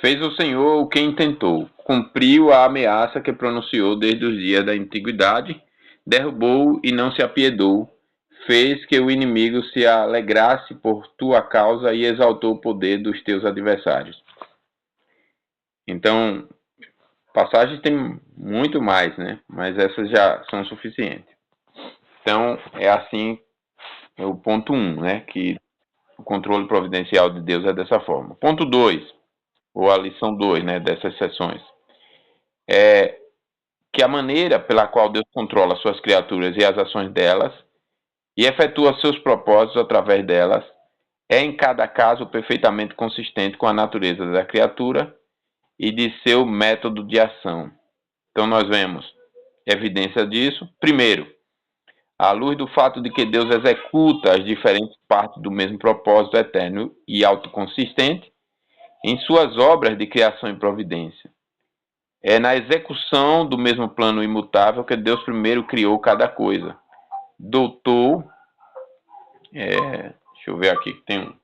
Fez o Senhor o que intentou, cumpriu a ameaça que pronunciou desde os dias da antiguidade, derrubou e não se apiedou, fez que o inimigo se alegrasse por tua causa e exaltou o poder dos teus adversários. Então, passagens tem muito mais, né? Mas essas já são suficientes. Então, é assim, é o ponto 1, né? Que o controle providencial de Deus é dessa forma. Ponto 2, ou a lição 2, né, dessas sessões, é que a maneira pela qual Deus controla suas criaturas e as ações delas e efetua seus propósitos através delas é em cada caso perfeitamente consistente com a natureza da criatura e de seu método de ação. Então nós vemos evidência disso. Primeiro, à luz do fato de que Deus executa as diferentes partes do mesmo propósito eterno e autoconsistente em suas obras de criação e providência. É na execução do mesmo plano imutável que Deus primeiro criou cada coisa. Dotou. Deixa eu ver aqui. Tem um.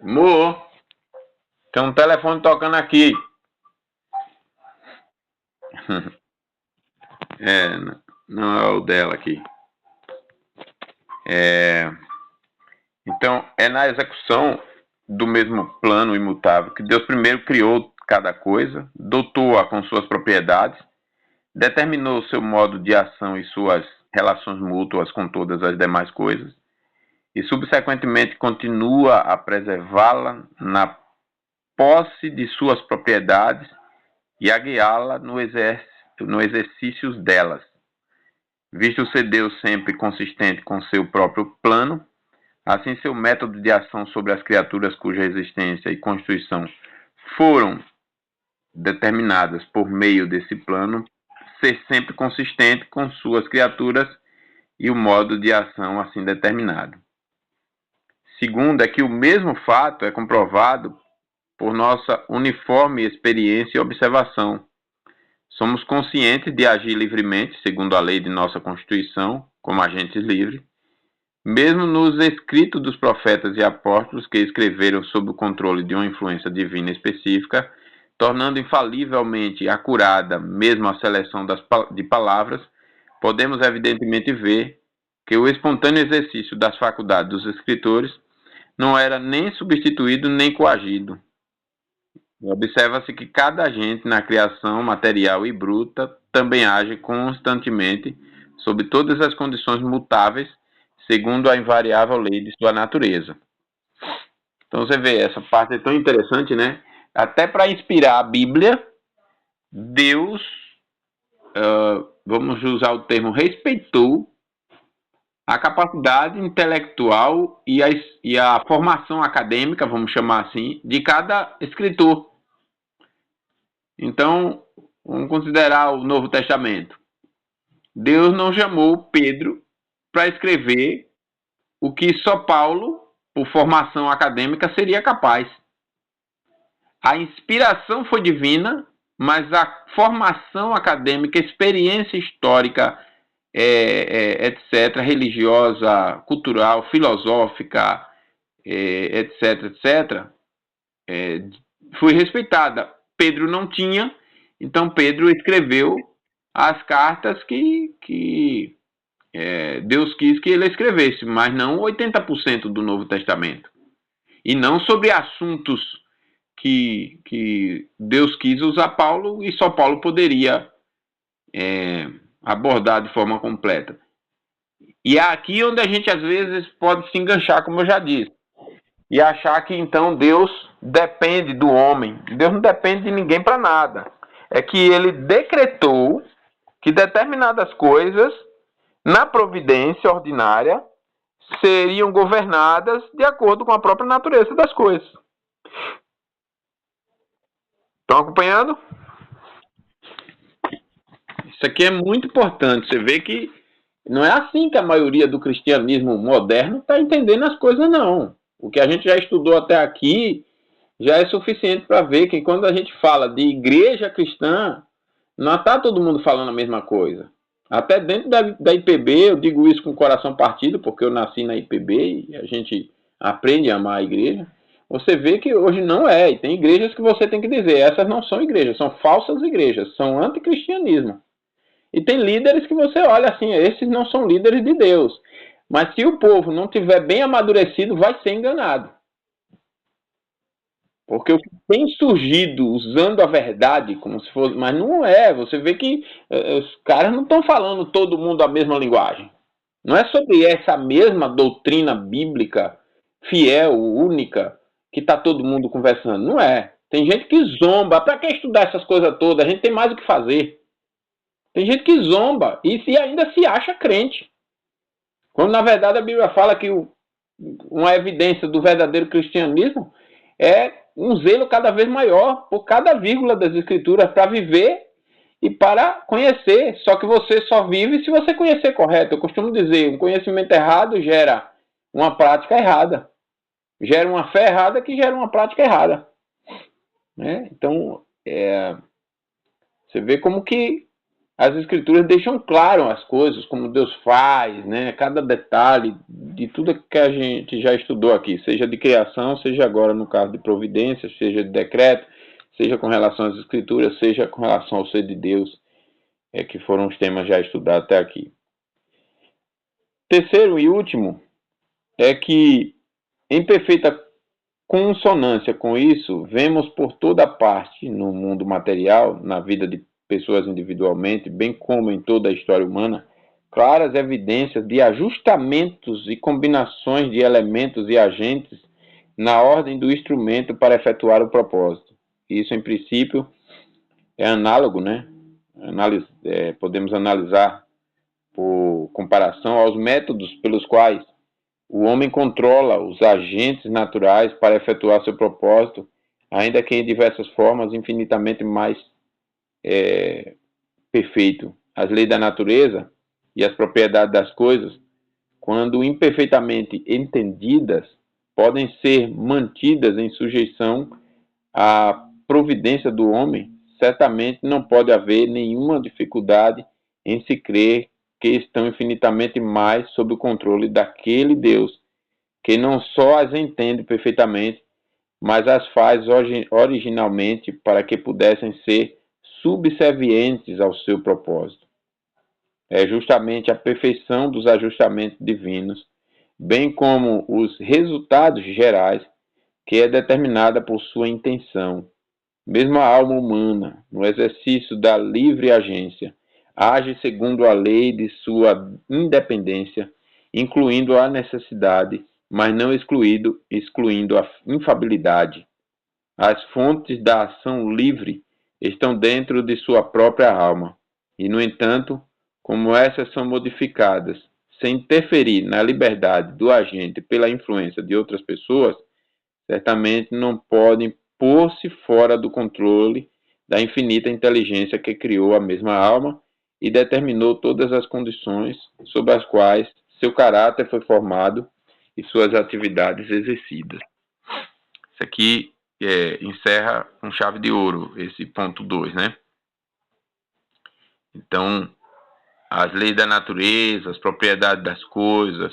Amor, tem um telefone tocando aqui. Não é o dela aqui. Então, é na execução do mesmo plano imutável que Deus primeiro criou cada coisa, dotou-a com suas propriedades, determinou seu modo de ação e suas relações mútuas com todas as demais coisas, e subsequentemente continua a preservá-la na posse de suas propriedades e a guiá-la no exercício delas. Visto ser Deus sempre consistente com seu próprio plano, assim seu método de ação sobre as criaturas cuja existência e constituição foram determinadas por meio desse plano ser sempre consistente com suas criaturas e o modo de ação assim determinado. Segundo, é que o mesmo fato é comprovado por nossa uniforme experiência e observação. Somos conscientes de agir livremente, segundo a lei de nossa Constituição, como agentes livres, mesmo nos escritos dos profetas e apóstolos que escreveram sob o controle de uma influência divina específica, tornando infalivelmente acurada mesmo a seleção de palavras, podemos evidentemente ver que o espontâneo exercício das faculdades dos escritores não era nem substituído nem coagido. Observa-se que cada agente na criação material e bruta também age constantemente sob todas as condições mutáveis, segundo a invariável lei de sua natureza. Então você vê, essa parte é tão interessante, né? Até para inspirar a Bíblia, Deus, vamos usar o termo, respeitou a capacidade intelectual e a formação acadêmica, vamos chamar assim, de cada escritor. Então, vamos considerar o Novo Testamento. Deus não chamou Pedro para escrever o que só Paulo, por formação acadêmica, seria capaz. A inspiração foi divina, mas a formação acadêmica, experiência histórica, etc., religiosa, cultural, filosófica, etc., foi respeitada. Pedro não tinha, então Pedro escreveu as cartas que Deus quis que ele escrevesse, mas não 80% do Novo Testamento. E não sobre assuntos que Deus quis usar Paulo e só Paulo poderia abordar de forma completa. E é aqui onde a gente às vezes pode se enganchar, como eu já disse, e achar que então Deus depende do homem. Deus não depende de ninguém para nada. É que ele decretou que determinadas coisas, na providência ordinária, seriam governadas de acordo com a própria natureza das coisas. Estão acompanhando? Isso aqui é muito importante. Você vê que não é assim que a maioria do cristianismo moderno está entendendo as coisas, não. O que a gente já estudou até aqui já é suficiente para ver que quando a gente fala de igreja cristã, não está todo mundo falando a mesma coisa. Até dentro da IPB, eu digo isso com o coração partido, porque eu nasci na IPB e a gente aprende a amar a igreja. Você vê que hoje não é, e tem igrejas que você tem que dizer, essas não são igrejas, são falsas igrejas, são anticristianismo. E tem líderes que você olha assim, esses não são líderes de Deus. Mas se o povo não tiver bem amadurecido, vai ser enganado. Porque o que tem surgido usando a verdade como se fosse... Mas não é, você vê que os caras não estão falando todo mundo a mesma linguagem. Não é sobre essa mesma doutrina bíblica, fiel, única, que está todo mundo conversando. Não é. Tem gente que zomba. Para que estudar essas coisas todas? A gente tem mais o que fazer. Tem gente que zomba e ainda se acha crente. Quando na verdade a Bíblia fala que uma evidência do verdadeiro cristianismo é um zelo cada vez maior por cada vírgula das escrituras para viver e para conhecer. Só que você só vive se você conhecer correto. Eu costumo dizer, um conhecimento errado gera uma prática errada. Gera uma fé errada que gera uma prática errada. Então, você vê como que as escrituras deixam claro as coisas, como Deus faz, né? Cada detalhe de tudo que a gente já estudou aqui, seja de criação, seja agora no caso de providência, seja de decreto, seja com relação às escrituras, seja com relação ao ser de Deus, que foram os temas já estudados até aqui. Terceiro e último é que, em perfeita consonância com isso, vemos por toda parte no mundo material, na vida de pessoas individualmente, bem como em toda a história humana, claras evidências de ajustamentos e combinações de elementos e agentes na ordem do instrumento para efetuar o propósito. Isso, em princípio, é análogo, né? Podemos analisar por comparação aos métodos pelos quais o homem controla os agentes naturais para efetuar seu propósito, ainda que em diversas formas infinitamente mais perfeito, as leis da natureza e as propriedades das coisas, quando imperfeitamente entendidas, podem ser mantidas em sujeição à providência do homem, certamente não pode haver nenhuma dificuldade em se crer que estão infinitamente mais sob o controle daquele Deus, que não só as entende perfeitamente, mas as faz originalmente para que pudessem ser subservientes ao seu propósito. É justamente a perfeição dos ajustamentos divinos, bem como os resultados gerais, que é determinada por sua intenção. Mesmo a alma humana, no exercício da livre agência, age segundo a lei de sua independência, incluindo a necessidade, mas não excluindo a infabilidade. As fontes da ação livre estão dentro de sua própria alma, e, no entanto, como essas são modificadas sem interferir na liberdade do agente pela influência de outras pessoas, certamente não podem pôr-se fora do controle da infinita inteligência que criou a mesma alma e determinou todas as condições sob as quais seu caráter foi formado e suas atividades exercidas. Isso aqui encerra com chave de ouro esse ponto 2, né? Então, as leis da natureza, as propriedades das coisas,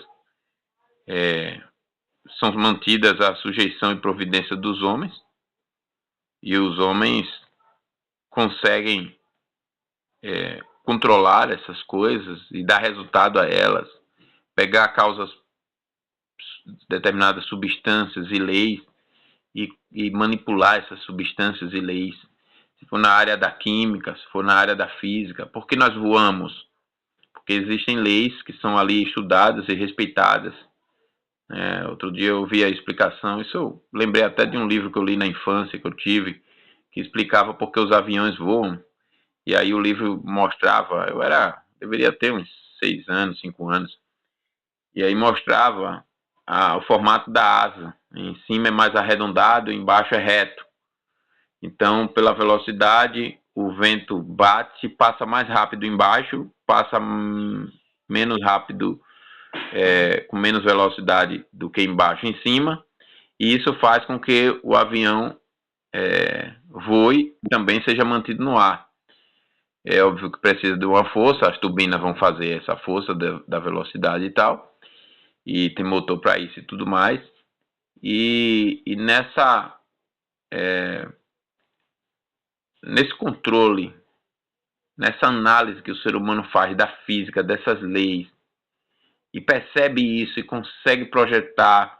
são mantidas à sujeição e providência dos homens, e os homens conseguem controlar essas coisas e dar resultado a elas, pegar causas, determinadas substâncias e leis e manipular essas substâncias e leis. Se for na área da química, se for na área da física. Por que nós voamos? Porque existem leis que são ali estudadas e respeitadas. Outro dia eu vi a explicação, isso eu lembrei até de um livro que eu li na infância, que eu tive, que explicava por que os aviões voam. E aí o livro mostrava, deveria ter uns 6 anos, 5 anos, e aí mostrava o formato da asa. Em cima é mais arredondado, embaixo é reto. Então, pela velocidade, o vento bate, passa mais rápido embaixo, passa menos rápido, com menos velocidade do que embaixo em cima, e isso faz com que o avião voe e também seja mantido no ar. É óbvio que precisa de uma força, as turbinas vão fazer essa força da velocidade e tal, e tem motor para isso e tudo mais. E nesse controle, nessa análise que o ser humano faz da física, dessas leis, e percebe isso e consegue projetar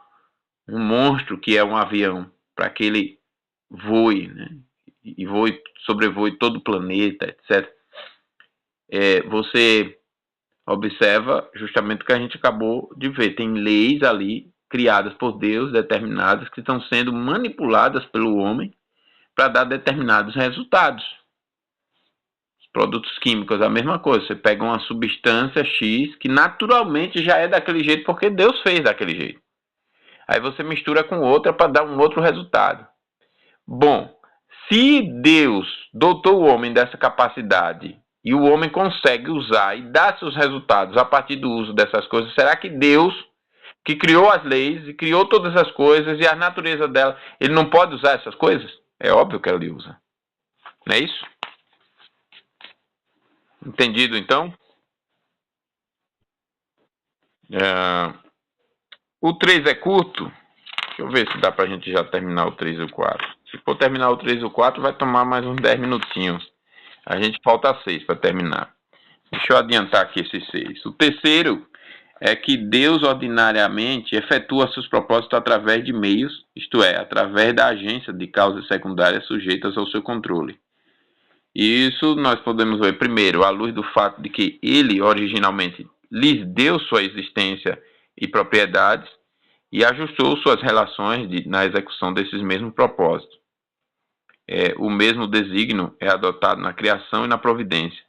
um monstro que é um avião, para que ele voe, né? E sobrevoe todo o planeta, etc. Você observa justamente o que a gente acabou de ver. Tem leis ali criadas por Deus, determinadas, que estão sendo manipuladas pelo homem para dar determinados resultados. Os produtos químicos, a mesma coisa. Você pega uma substância X que naturalmente já é daquele jeito porque Deus fez daquele jeito. Aí você mistura com outra para dar um outro resultado. Bom, se Deus dotou o homem dessa capacidade e o homem consegue usar e dar seus resultados a partir do uso dessas coisas, será que Deus, que criou as leis e criou todas as coisas e a natureza dela, ele não pode usar essas coisas? É óbvio que ele usa. Não é isso? Entendido, então? O 3 é curto. Deixa eu ver se dá pra gente já terminar o 3 e o 4. Se for terminar o 3 e o 4, vai tomar mais uns 10 minutinhos. A gente falta 6 para terminar. Deixa eu adiantar aqui esses 6. O terceiro é que Deus ordinariamente efetua seus propósitos através de meios, isto é, através da agência de causas secundárias sujeitas ao seu controle. E isso nós podemos ver primeiro à luz do fato de que ele originalmente lhes deu sua existência e propriedades e ajustou suas relações na execução desses mesmos propósitos. O mesmo desígnio é adotado na criação e na providência.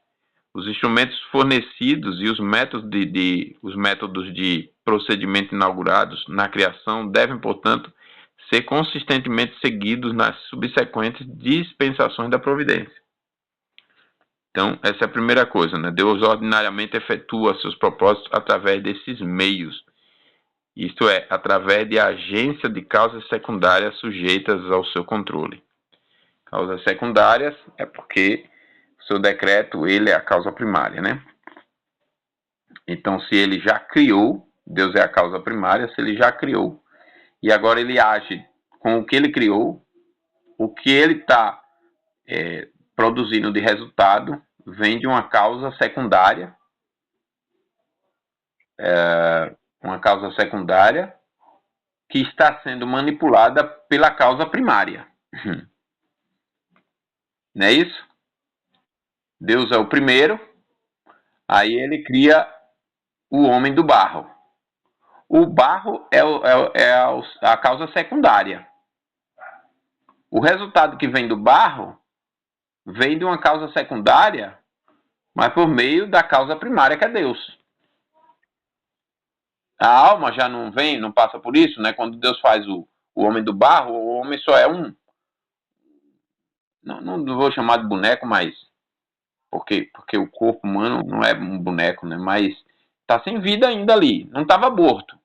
Os instrumentos fornecidos e os métodos de procedimento inaugurados na criação devem, portanto, ser consistentemente seguidos nas subsequentes dispensações da providência. Então, essa é a primeira coisa, né? Deus ordinariamente efetua seus propósitos através desses meios. Isto é, através de agência de causas secundárias sujeitas ao seu controle. Causas secundárias é porque o seu decreto, ele é a causa primária, né? Então, se ele já criou, Deus é a causa primária, se ele já criou, e agora ele age com o que ele criou, o que ele está produzindo de resultado vem de uma causa secundária, que está sendo manipulada pela causa primária. Não é isso? Deus é o primeiro, aí ele cria o homem do barro. O barro é a causa secundária. O resultado que vem do barro vem de uma causa secundária, mas por meio da causa primária, que é Deus. A alma já não vem, não passa por isso, né? Quando Deus faz o homem do barro, o homem só é um... Não vou chamar de boneco, mas... Porque o corpo humano não é um boneco, né? Mas tá sem vida ainda ali. Não estava morto.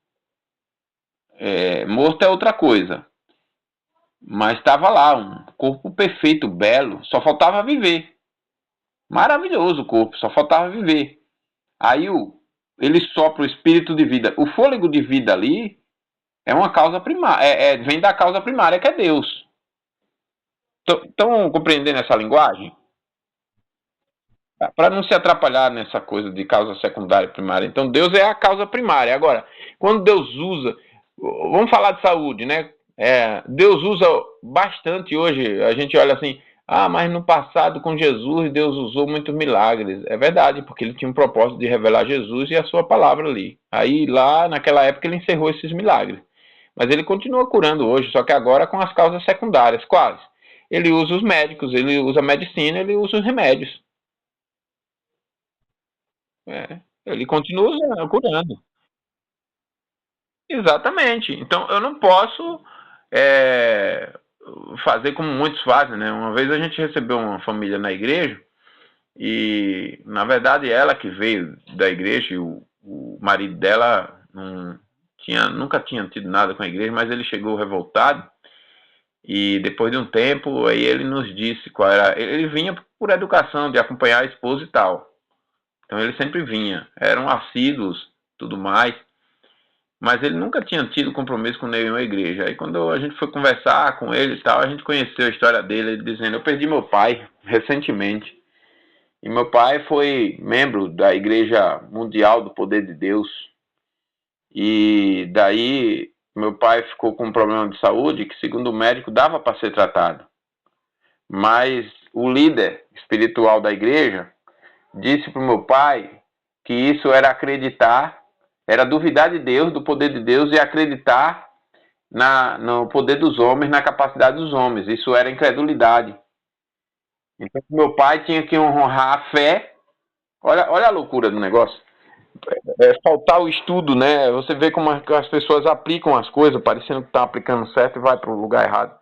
Morto é outra coisa. Mas estava lá, um corpo perfeito, belo. Só faltava viver. Maravilhoso o corpo, só faltava viver. Aí ele sopra o espírito de vida. O fôlego de vida ali é uma causa primária, vem da causa primária, que é Deus. Estão compreendendo essa linguagem? Para não se atrapalhar nessa coisa de causa secundária e primária. Então, Deus é a causa primária. Agora, quando Deus usa... Vamos falar de saúde, né? Deus usa bastante hoje. A gente olha assim... mas no passado, com Jesus, Deus usou muitos milagres. É verdade, porque ele tinha um propósito de revelar Jesus e a sua palavra ali. Aí, lá, naquela época, ele encerrou esses milagres. Mas ele continua curando hoje, só que agora com as causas secundárias. Quais? Ele usa os médicos, ele usa a medicina, ele usa os remédios. Ele continua usando, curando. Exatamente. Então, eu não posso fazer como muitos fazem, né? Uma vez a gente recebeu uma família na igreja e, na verdade, ela que veio da igreja e o marido dela nunca tinha tido nada com a igreja, mas ele chegou revoltado e, depois de um tempo, aí ele nos disse qual era... Ele vinha por educação, de acompanhar a esposa e tal. Então, ele sempre vinha. Eram assíduos, tudo mais. Mas ele nunca tinha tido compromisso com nenhuma igreja. Aí quando a gente foi conversar com ele e tal, a gente conheceu a história dele, ele dizendo: eu perdi meu pai recentemente. E meu pai foi membro da Igreja Mundial do Poder de Deus. E daí meu pai ficou com um problema de saúde que, segundo o médico, dava para ser tratado. Mas o líder espiritual da igreja disse para o meu pai que isso era acreditar, era duvidar de Deus, do poder de Deus, e acreditar no poder dos homens, na capacidade dos homens. Isso era incredulidade. Então, meu pai tinha que honrar a fé. Olha a loucura do negócio. Faltar o estudo, né? Você vê como as pessoas aplicam as coisas, parecendo que estão aplicando certo e vai para o lugar errado.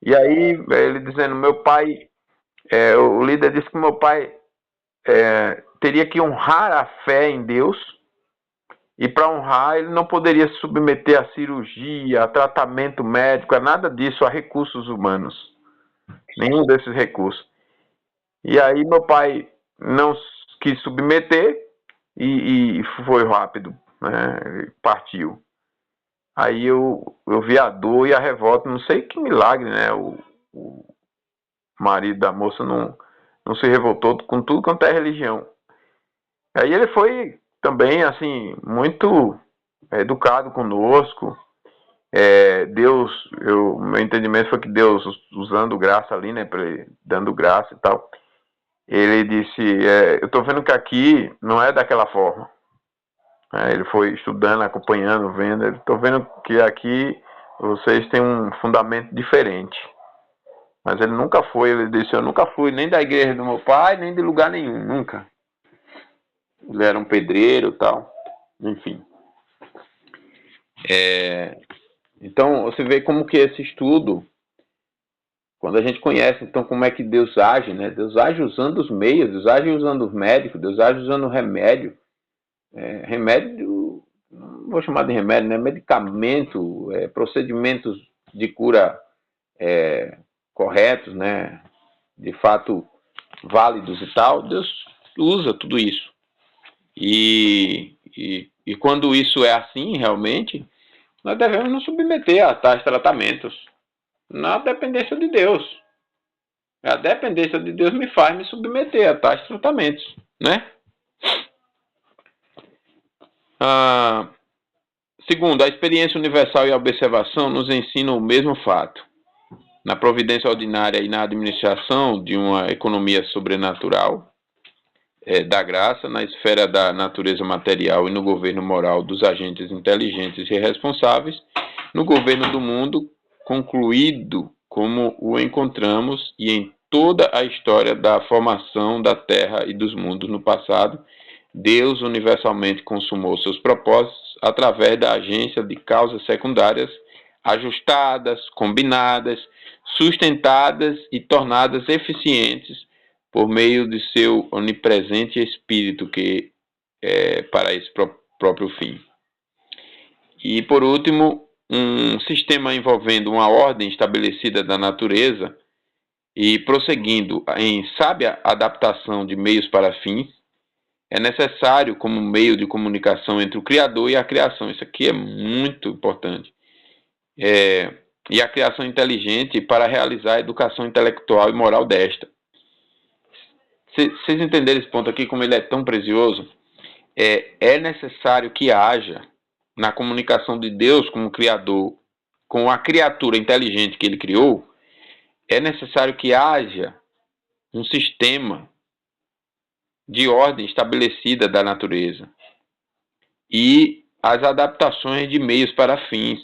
E aí, ele dizendo, meu pai, o líder disse que meu pai teria que honrar a fé em Deus, e para honrar ele não poderia se submeter a cirurgia, a tratamento médico, a nada disso, a recursos humanos. Nenhum desses recursos. E aí meu pai não quis submeter e foi rápido, né? Partiu. Aí eu vi a dor e a revolta, não sei que milagre, né? O marido da moça não se revoltou com tudo quanto é religião. Aí ele foi também, assim, muito educado conosco. Deus, meu entendimento foi que Deus, usando graça ali, né, dando graça e tal, ele disse, eu tô vendo que aqui não é daquela forma. Ele foi estudando, acompanhando, vendo, eu tô vendo que aqui vocês têm um fundamento diferente. Mas ele nunca foi, ele disse, eu nunca fui nem da igreja do meu pai, nem de lugar nenhum, nunca. Ele era um pedreiro e tal, enfim. Então, você vê como que esse estudo, Quando a gente conhece, então, como é que Deus age, né? Deus age usando os meios, Deus age usando os médicos, Deus age usando o remédio. Remédio, não vou chamar de remédio, né? Medicamento, procedimentos de cura corretos, né? De fato válidos e tal. Deus usa tudo isso. E quando isso é assim, realmente, nós devemos nos submeter a tais tratamentos, na dependência de Deus. A dependência de Deus me faz me submeter a tais tratamentos, né? Segundo, a experiência universal e a observação nos ensinam o mesmo fato. Na providência ordinária e na administração de uma economia sobrenatural, da graça, na esfera da natureza material e no governo moral dos agentes inteligentes e responsáveis, no governo do mundo concluído como o encontramos e em toda a história da formação da Terra e dos mundos no passado, Deus universalmente consumou seus propósitos através da agência de causas secundárias ajustadas, combinadas, sustentadas e tornadas eficientes por meio de seu onipresente espírito que para esse próprio fim. E por último, um sistema envolvendo uma ordem estabelecida da natureza e prosseguindo em sábia adaptação de meios para fins, é necessário como meio de comunicação entre o Criador e a criação. Isso aqui é muito importante. E a criação inteligente para realizar a educação intelectual e moral desta. Vocês entenderam esse ponto aqui, como ele é tão precioso? É necessário que haja, na comunicação de Deus como Criador, com a criatura inteligente que ele criou, é necessário que haja um sistema de ordem estabelecida da natureza e as adaptações de meios para fins,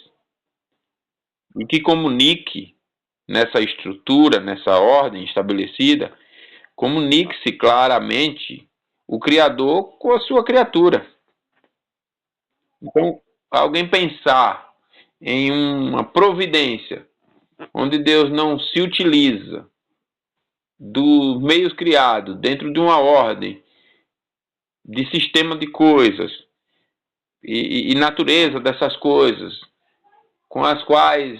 e que comunique nessa estrutura, nessa ordem estabelecida, comunique-se claramente o Criador com a sua criatura. Então, alguém pensar em uma providência onde Deus não se utiliza dos meios criados dentro de uma ordem de sistema de coisas e natureza dessas coisas, com as quais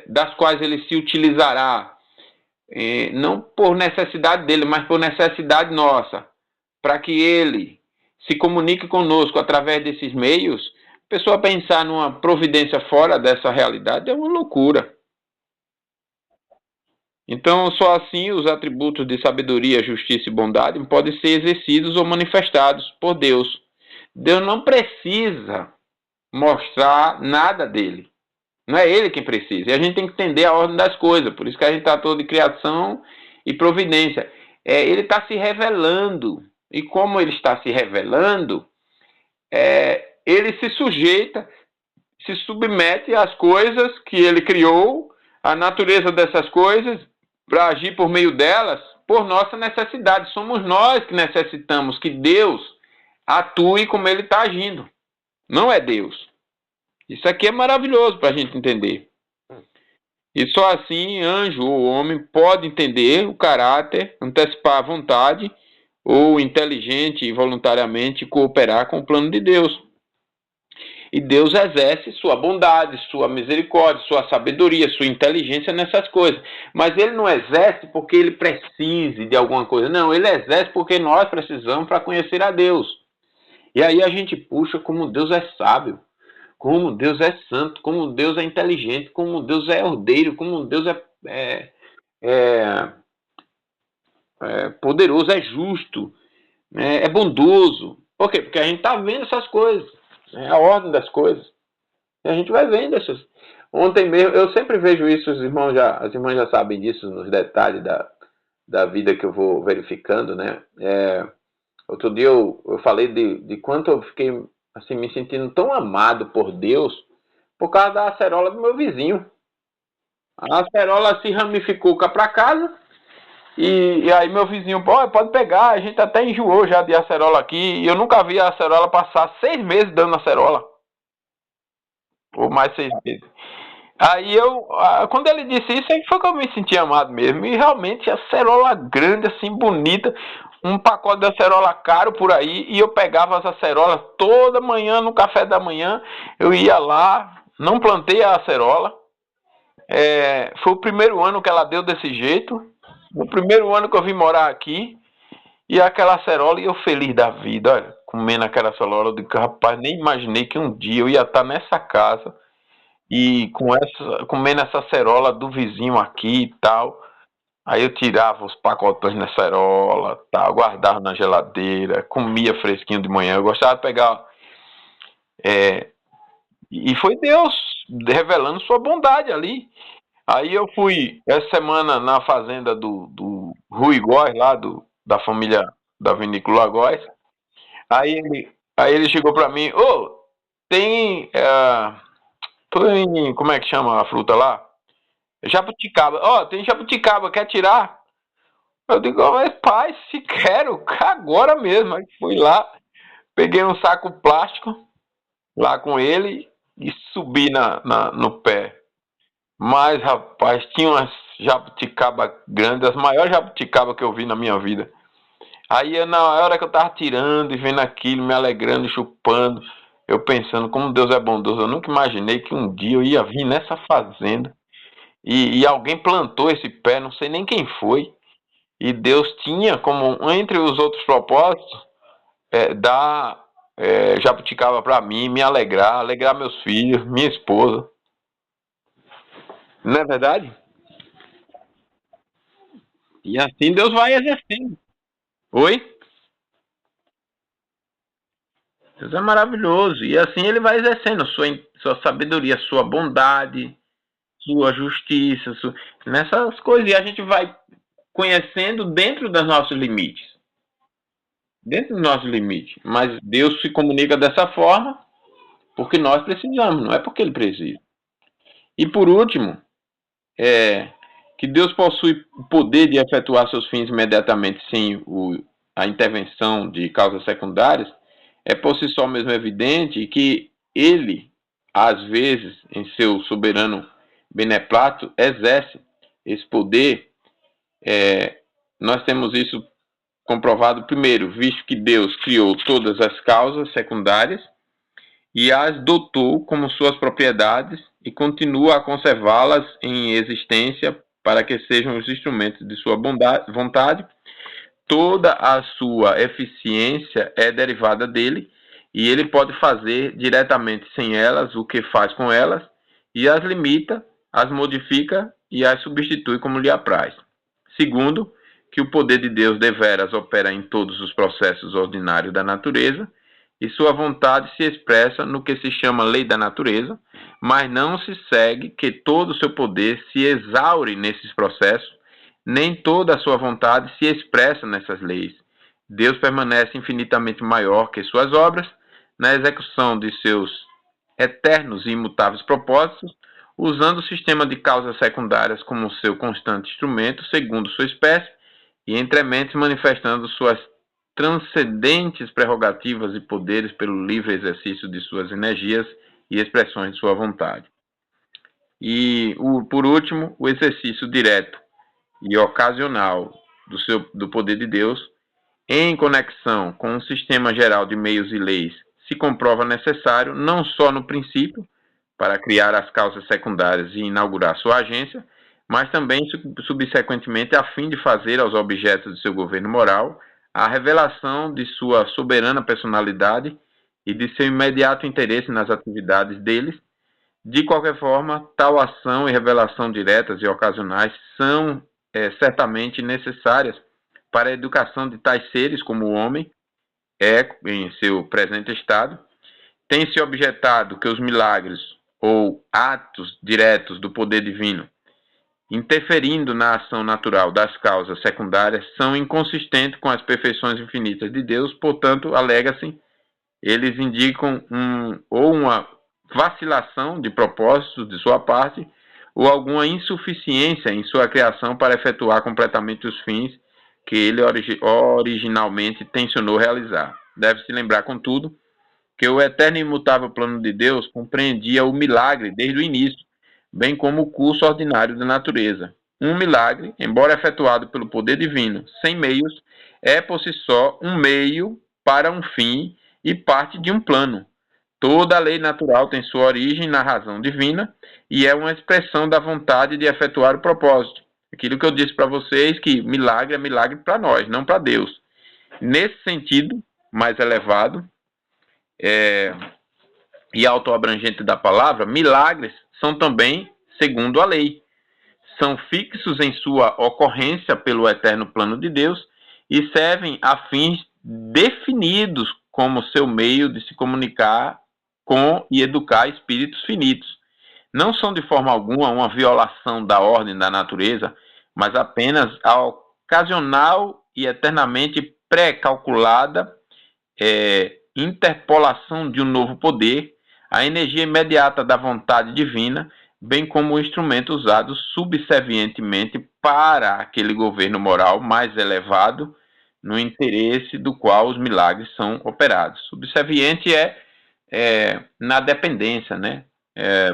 das quais ele se utilizará, não por necessidade dele, mas por necessidade nossa, para que ele se comunique conosco através desses meios. A pessoa pensar numa providência fora dessa realidade é uma loucura. Então, só assim os atributos de sabedoria, justiça e bondade podem ser exercidos ou manifestados por Deus. Deus não precisa mostrar nada dele. Não é ele quem precisa. E a gente tem que entender a ordem das coisas. Por isso que a gente tratou de criação e providência. Ele está se revelando. E como ele está se revelando, ele se sujeita, se submete às coisas que ele criou, à natureza dessas coisas, para agir por meio delas, por nossa necessidade. Somos nós que necessitamos que Deus atue como ele está agindo. Não é Deus. Isso aqui é maravilhoso para a gente entender. E só assim, anjo ou homem pode entender o caráter, antecipar a vontade, ou inteligente e voluntariamente cooperar com o plano de Deus. E Deus exerce sua bondade, sua misericórdia, sua sabedoria, sua inteligência nessas coisas. Mas ele não exerce porque ele precise de alguma coisa. Não, ele exerce porque nós precisamos para conhecer a Deus. E aí a gente puxa como Deus é sábio, como Deus é santo, como Deus é inteligente, como Deus é ordeiro, como Deus é poderoso, é justo, é bondoso. Por quê? Porque a gente está vendo essas coisas, a ordem das coisas. E a gente vai vendo essas. Ontem mesmo, eu sempre vejo isso, as irmãs já sabem disso, nos detalhes da vida que eu vou verificando, né? Outro dia eu falei de quanto eu fiquei assim, me sentindo tão amado por Deus por causa da acerola do meu vizinho. A acerola se ramificou cá para casa e aí meu vizinho, pode pegar, a gente até enjoou já de acerola aqui e eu nunca vi a acerola passar 6 meses dando acerola. Ou mais 6 meses. Aí quando ele disse isso, aí foi que eu me senti amado mesmo. E realmente a acerola grande, assim, bonita, um pacote de acerola caro por aí, e eu pegava as acerolas toda manhã, no café da manhã, eu ia lá, não plantei a acerola. Foi o primeiro ano que ela deu desse jeito, o primeiro ano que eu vim morar aqui, e aquela acerola, e eu feliz da vida, olha, comendo aquela acerola, eu digo, rapaz, nem imaginei que um dia eu ia estar nessa casa e comendo essa acerola do vizinho aqui e tal. Aí eu tirava os pacotões na acerola, tal, guardava na geladeira, comia fresquinho de manhã. Eu gostava de pegar. é, e foi Deus revelando sua bondade ali. Aí eu fui essa semana na fazenda do Rui Góes, lá da família da Vinícola Góes. Aí ele chegou pra mim, ô, tem. Como é que chama a fruta lá? Jabuticaba. Ó, tem jabuticaba, quer tirar? Eu digo, mas pai, se quero, agora mesmo. Aí fui lá, peguei um saco plástico lá com ele e subi no pé. Mas, rapaz, tinha umas jabuticaba grandes, as maiores jabuticaba que eu vi na minha vida. Aí, na hora que eu tava tirando e vendo aquilo, me alegrando, chupando, eu pensando como Deus é bondoso. Eu nunca imaginei que um dia eu ia vir nessa fazenda e alguém plantou esse pé, não sei nem quem foi. E Deus tinha como, entre os outros propósitos, dar jabuticaba para mim, me alegrar, alegrar meus filhos, minha esposa. Não é verdade? E assim Deus vai exercendo. Oi? Deus é maravilhoso. E assim ele vai exercendo sua sabedoria, sua bondade, sua justiça, nessas coisas. E a gente vai conhecendo dentro dos nossos limites. Dentro dos nossos limites. Mas Deus se comunica dessa forma porque nós precisamos, não é porque ele precisa. E por último, que Deus possui o poder de efetuar seus fins imediatamente sem a intervenção de causas secundárias, é por si só mesmo evidente que ele, às vezes, em seu soberano beneplácito, exerce esse poder. Nós temos isso comprovado, primeiro, visto que Deus criou todas as causas secundárias e as dotou como suas propriedades e continua a conservá-las em existência para que sejam os instrumentos de sua vontade. Toda a sua eficiência é derivada dele e ele pode fazer diretamente sem elas o que faz com elas e as limita, as modifica e as substitui como lhe apraz. Segundo, que o poder de Deus deveras opera em todos os processos ordinários da natureza e sua vontade se expressa no que se chama lei da natureza, mas não se segue que todo o seu poder se exaure nesses processos, nem toda a sua vontade se expressa nessas leis. Deus permanece infinitamente maior que suas obras, na execução de seus eternos e imutáveis propósitos, usando o sistema de causas secundárias como seu constante instrumento, segundo sua espécie, e entrementes manifestando suas transcendentes prerrogativas e poderes pelo livre exercício de suas energias e expressões de sua vontade. E, por último, o exercício direto e ocasional do poder de Deus, em conexão com um sistema geral de meios e leis, se comprova necessário não só no princípio, para criar as causas secundárias e inaugurar sua agência, mas também subsequentemente a fim de fazer aos objetos de seu governo moral a revelação de sua soberana personalidade e de seu imediato interesse nas atividades deles. De qualquer forma, tal ação e revelação diretas e ocasionais são certamente necessárias para a educação de tais seres como o homem em seu presente estado. Tem-se objetado que os milagres ou atos diretos do poder divino, interferindo na ação natural das causas secundárias, são inconsistentes com as perfeições infinitas de Deus, portanto, alega-se, eles indicam ou uma vacilação de propósitos de sua parte, ou alguma insuficiência em sua criação para efetuar completamente os fins que ele originalmente tensionou realizar. Deve-se lembrar, contudo, que o eterno e imutável plano de Deus compreendia o milagre desde o início, bem como o curso ordinário da natureza. Um milagre, embora efetuado pelo poder divino, sem meios, é por si só um meio para um fim e parte de um plano. Toda a lei natural tem sua origem na razão divina e é uma expressão da vontade de efetuar o propósito. Aquilo que eu disse para vocês, que milagre é milagre para nós, não para Deus. Nesse sentido mais elevado e autoabrangente da palavra, milagres são também segundo a lei. São fixos em sua ocorrência pelo eterno plano de Deus e servem a fins definidos como seu meio de se comunicar com e educar espíritos finitos. Não são de forma alguma uma violação da ordem da natureza, mas apenas a ocasional e eternamente pré-calculada interpolação de um novo poder, a energia imediata da vontade divina, bem como o instrumento usado subservientemente para aquele governo moral mais elevado, no interesse do qual os milagres são operados. Subserviente na dependência, né?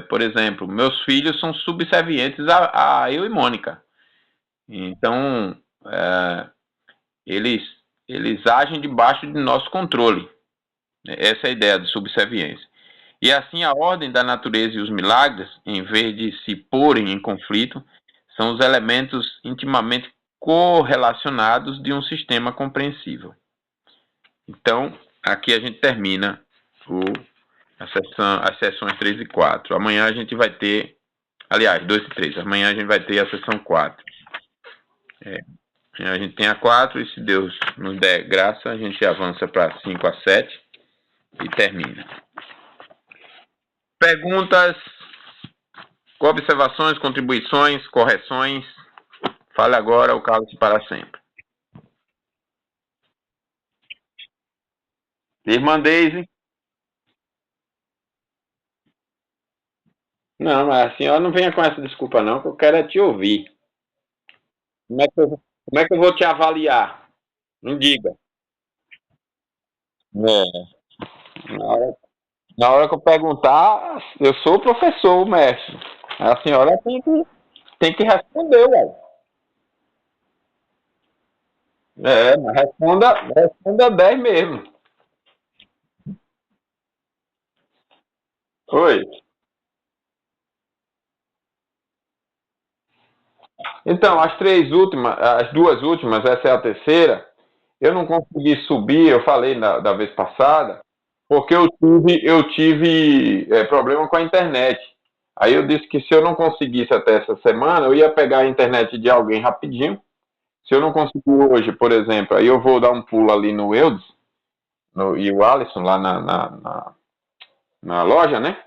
Por exemplo, meus filhos são subservientes a eu e Mônica. Então, eles agem debaixo de nosso controle. Essa é a ideia de subserviência. E assim a ordem da natureza e os milagres, em vez de se porem em conflito, são os elementos intimamente correlacionados de um sistema compreensível. Então, aqui a gente termina as sessões 3 e 4. Amanhã a gente vai ter, aliás, 2 e 3. Amanhã a gente vai ter a sessão 4. A gente tem a 4 e se Deus nos der graça, a gente avança para 5 a 7 e termina. Perguntas, observações, contribuições, correções? Fale agora ou cale-se para sempre. Irmã Deise? Não, mas a senhora não venha com essa desculpa não, que eu quero é te ouvir. Como é que eu vou te avaliar? Não diga. Na hora, na hora que eu perguntar, eu sou o professor, o mestre. A senhora tem que responder, ué. Mas responda 10 mesmo. Oi. Então, as duas últimas, essa é a terceira, eu não consegui subir, eu falei da vez passada, porque eu tive problema com a internet. Aí eu disse que se eu não conseguisse até essa semana, eu ia pegar a internet de alguém rapidinho. Se eu não conseguir hoje, por exemplo, aí eu vou dar um pulo ali no Eudes e o Alisson lá na loja, né?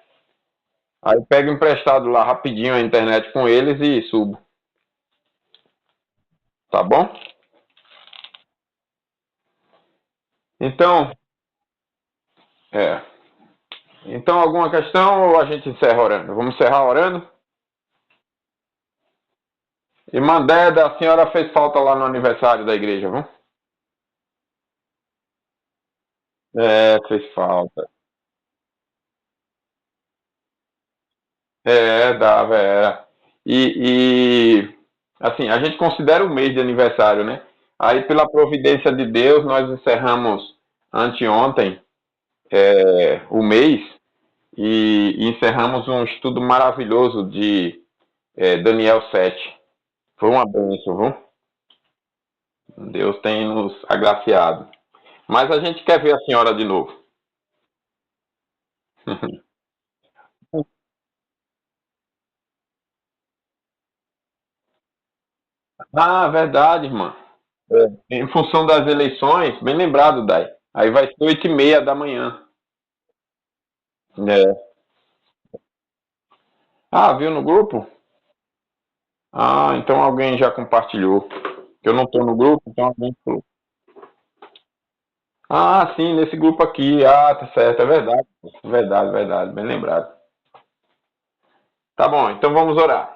Aí eu pego emprestado lá rapidinho a internet com eles e subo. Tá bom? Então, é. Então, alguma questão ou a gente encerra orando? Vamos encerrar orando? Irmã Deda, a senhora fez falta lá no aniversário da igreja, viu? Fez falta. Dava, era. Assim, a gente considera o mês de aniversário, né? Aí, pela providência de Deus, nós encerramos anteontem o mês e encerramos um estudo maravilhoso de Daniel 7. Foi uma bênção, viu? Deus tem nos agraciado. Mas a gente quer ver a senhora de novo. Ah, verdade, irmã. Em função das eleições, bem lembrado, Dai. Aí vai ser 8h30 da manhã. É. Ah, viu no grupo? Ah, então alguém já compartilhou. Eu não estou no grupo, então alguém falou. Ah, sim, nesse grupo aqui. Ah, tá certo, é verdade. Verdade, verdade, bem lembrado. Tá bom, então vamos orar.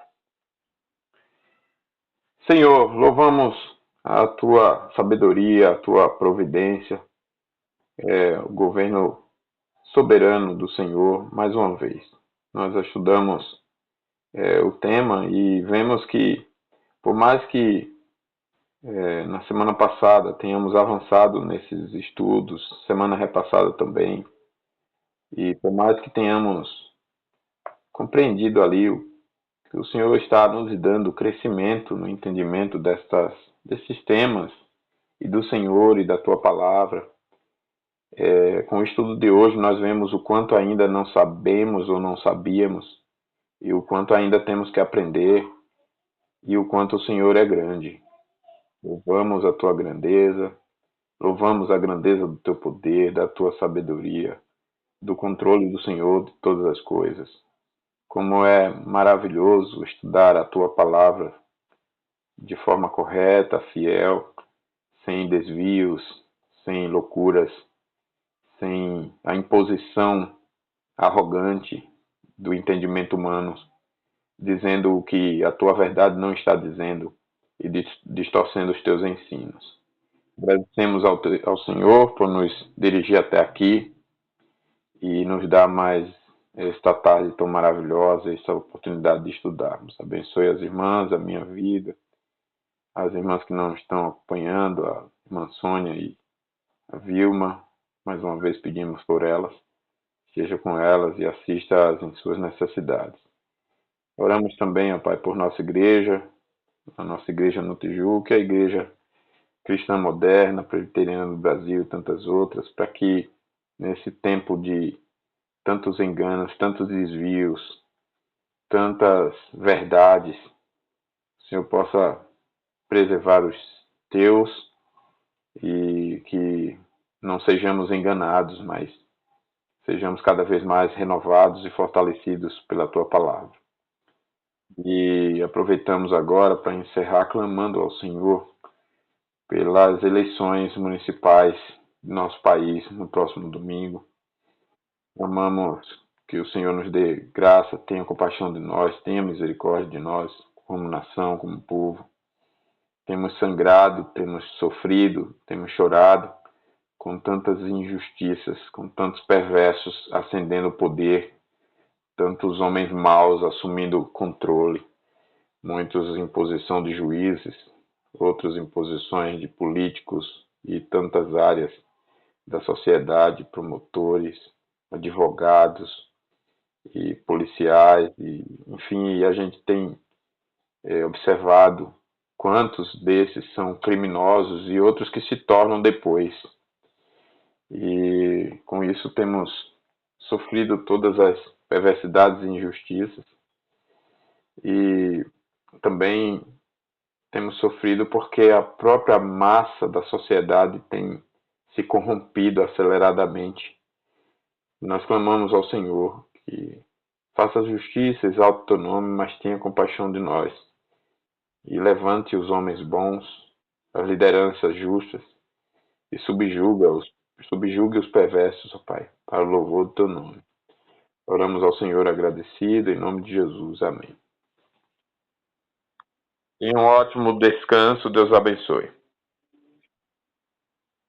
Senhor, louvamos a tua sabedoria, a tua providência, o governo soberano do Senhor, mais uma vez. Nós estudamos o tema e vemos que, por mais que na semana passada tenhamos avançado nesses estudos, semana repassada também, e por mais que tenhamos compreendido ali que o Senhor está nos dando crescimento no entendimento desses temas e do Senhor e da Tua palavra, com o estudo de hoje nós vemos o quanto ainda não sabemos ou não sabíamos e o quanto ainda temos que aprender e o quanto o Senhor é grande. Louvamos a Tua grandeza, louvamos a grandeza do Teu poder, da Tua sabedoria, do controle do Senhor de todas as coisas. Como é maravilhoso estudar a Tua palavra de forma correta, fiel, sem desvios, sem loucuras, sem a imposição arrogante do entendimento humano, dizendo o que a tua verdade não está dizendo e distorcendo os teus ensinos. Agradecemos ao Senhor por nos dirigir até aqui e nos dar mais esta tarde tão maravilhosa, esta oportunidade de estudarmos. Abençoe as irmãs, a minha vida, as irmãs que não estão acompanhando, a irmã Sônia e a Vilma, mais uma vez pedimos por elas, esteja com elas e assista-as em suas necessidades. Oramos também, ó Pai, por nossa igreja, a nossa igreja no Tijuca, a igreja cristã moderna, presbiteriana do Brasil e tantas outras, para que nesse tempo de tantos enganos, tantos desvios, tantas verdades, o Senhor possa preservar os teus e que não sejamos enganados, mas sejamos cada vez mais renovados e fortalecidos pela tua palavra. E aproveitamos agora para encerrar clamando ao Senhor pelas eleições municipais do nosso país no próximo domingo. Clamamos que o Senhor nos dê graça, tenha compaixão de nós, tenha misericórdia de nós, como nação, como povo. Temos sangrado, temos sofrido, temos chorado com tantas injustiças, com tantos perversos ascendendo o poder, tantos homens maus assumindo o controle, muitos em posição de juízes, outros em posições de políticos e tantas áreas da sociedade, promotores, advogados e policiais, e, enfim, a gente tem observado quantos desses são criminosos e outros que se tornam depois. E com isso temos sofrido todas as perversidades e injustiças e também temos sofrido porque a própria massa da sociedade tem se corrompido aceleradamente. Nós clamamos ao Senhor que faça justiça, exalte o teu nome, mas tenha compaixão de nós e levante os homens bons, as lideranças justas e subjugue os perversos, ó Pai, para o louvor do teu nome. Oramos ao Senhor agradecido, em nome de Jesus. Amém. E um ótimo descanso, Deus abençoe.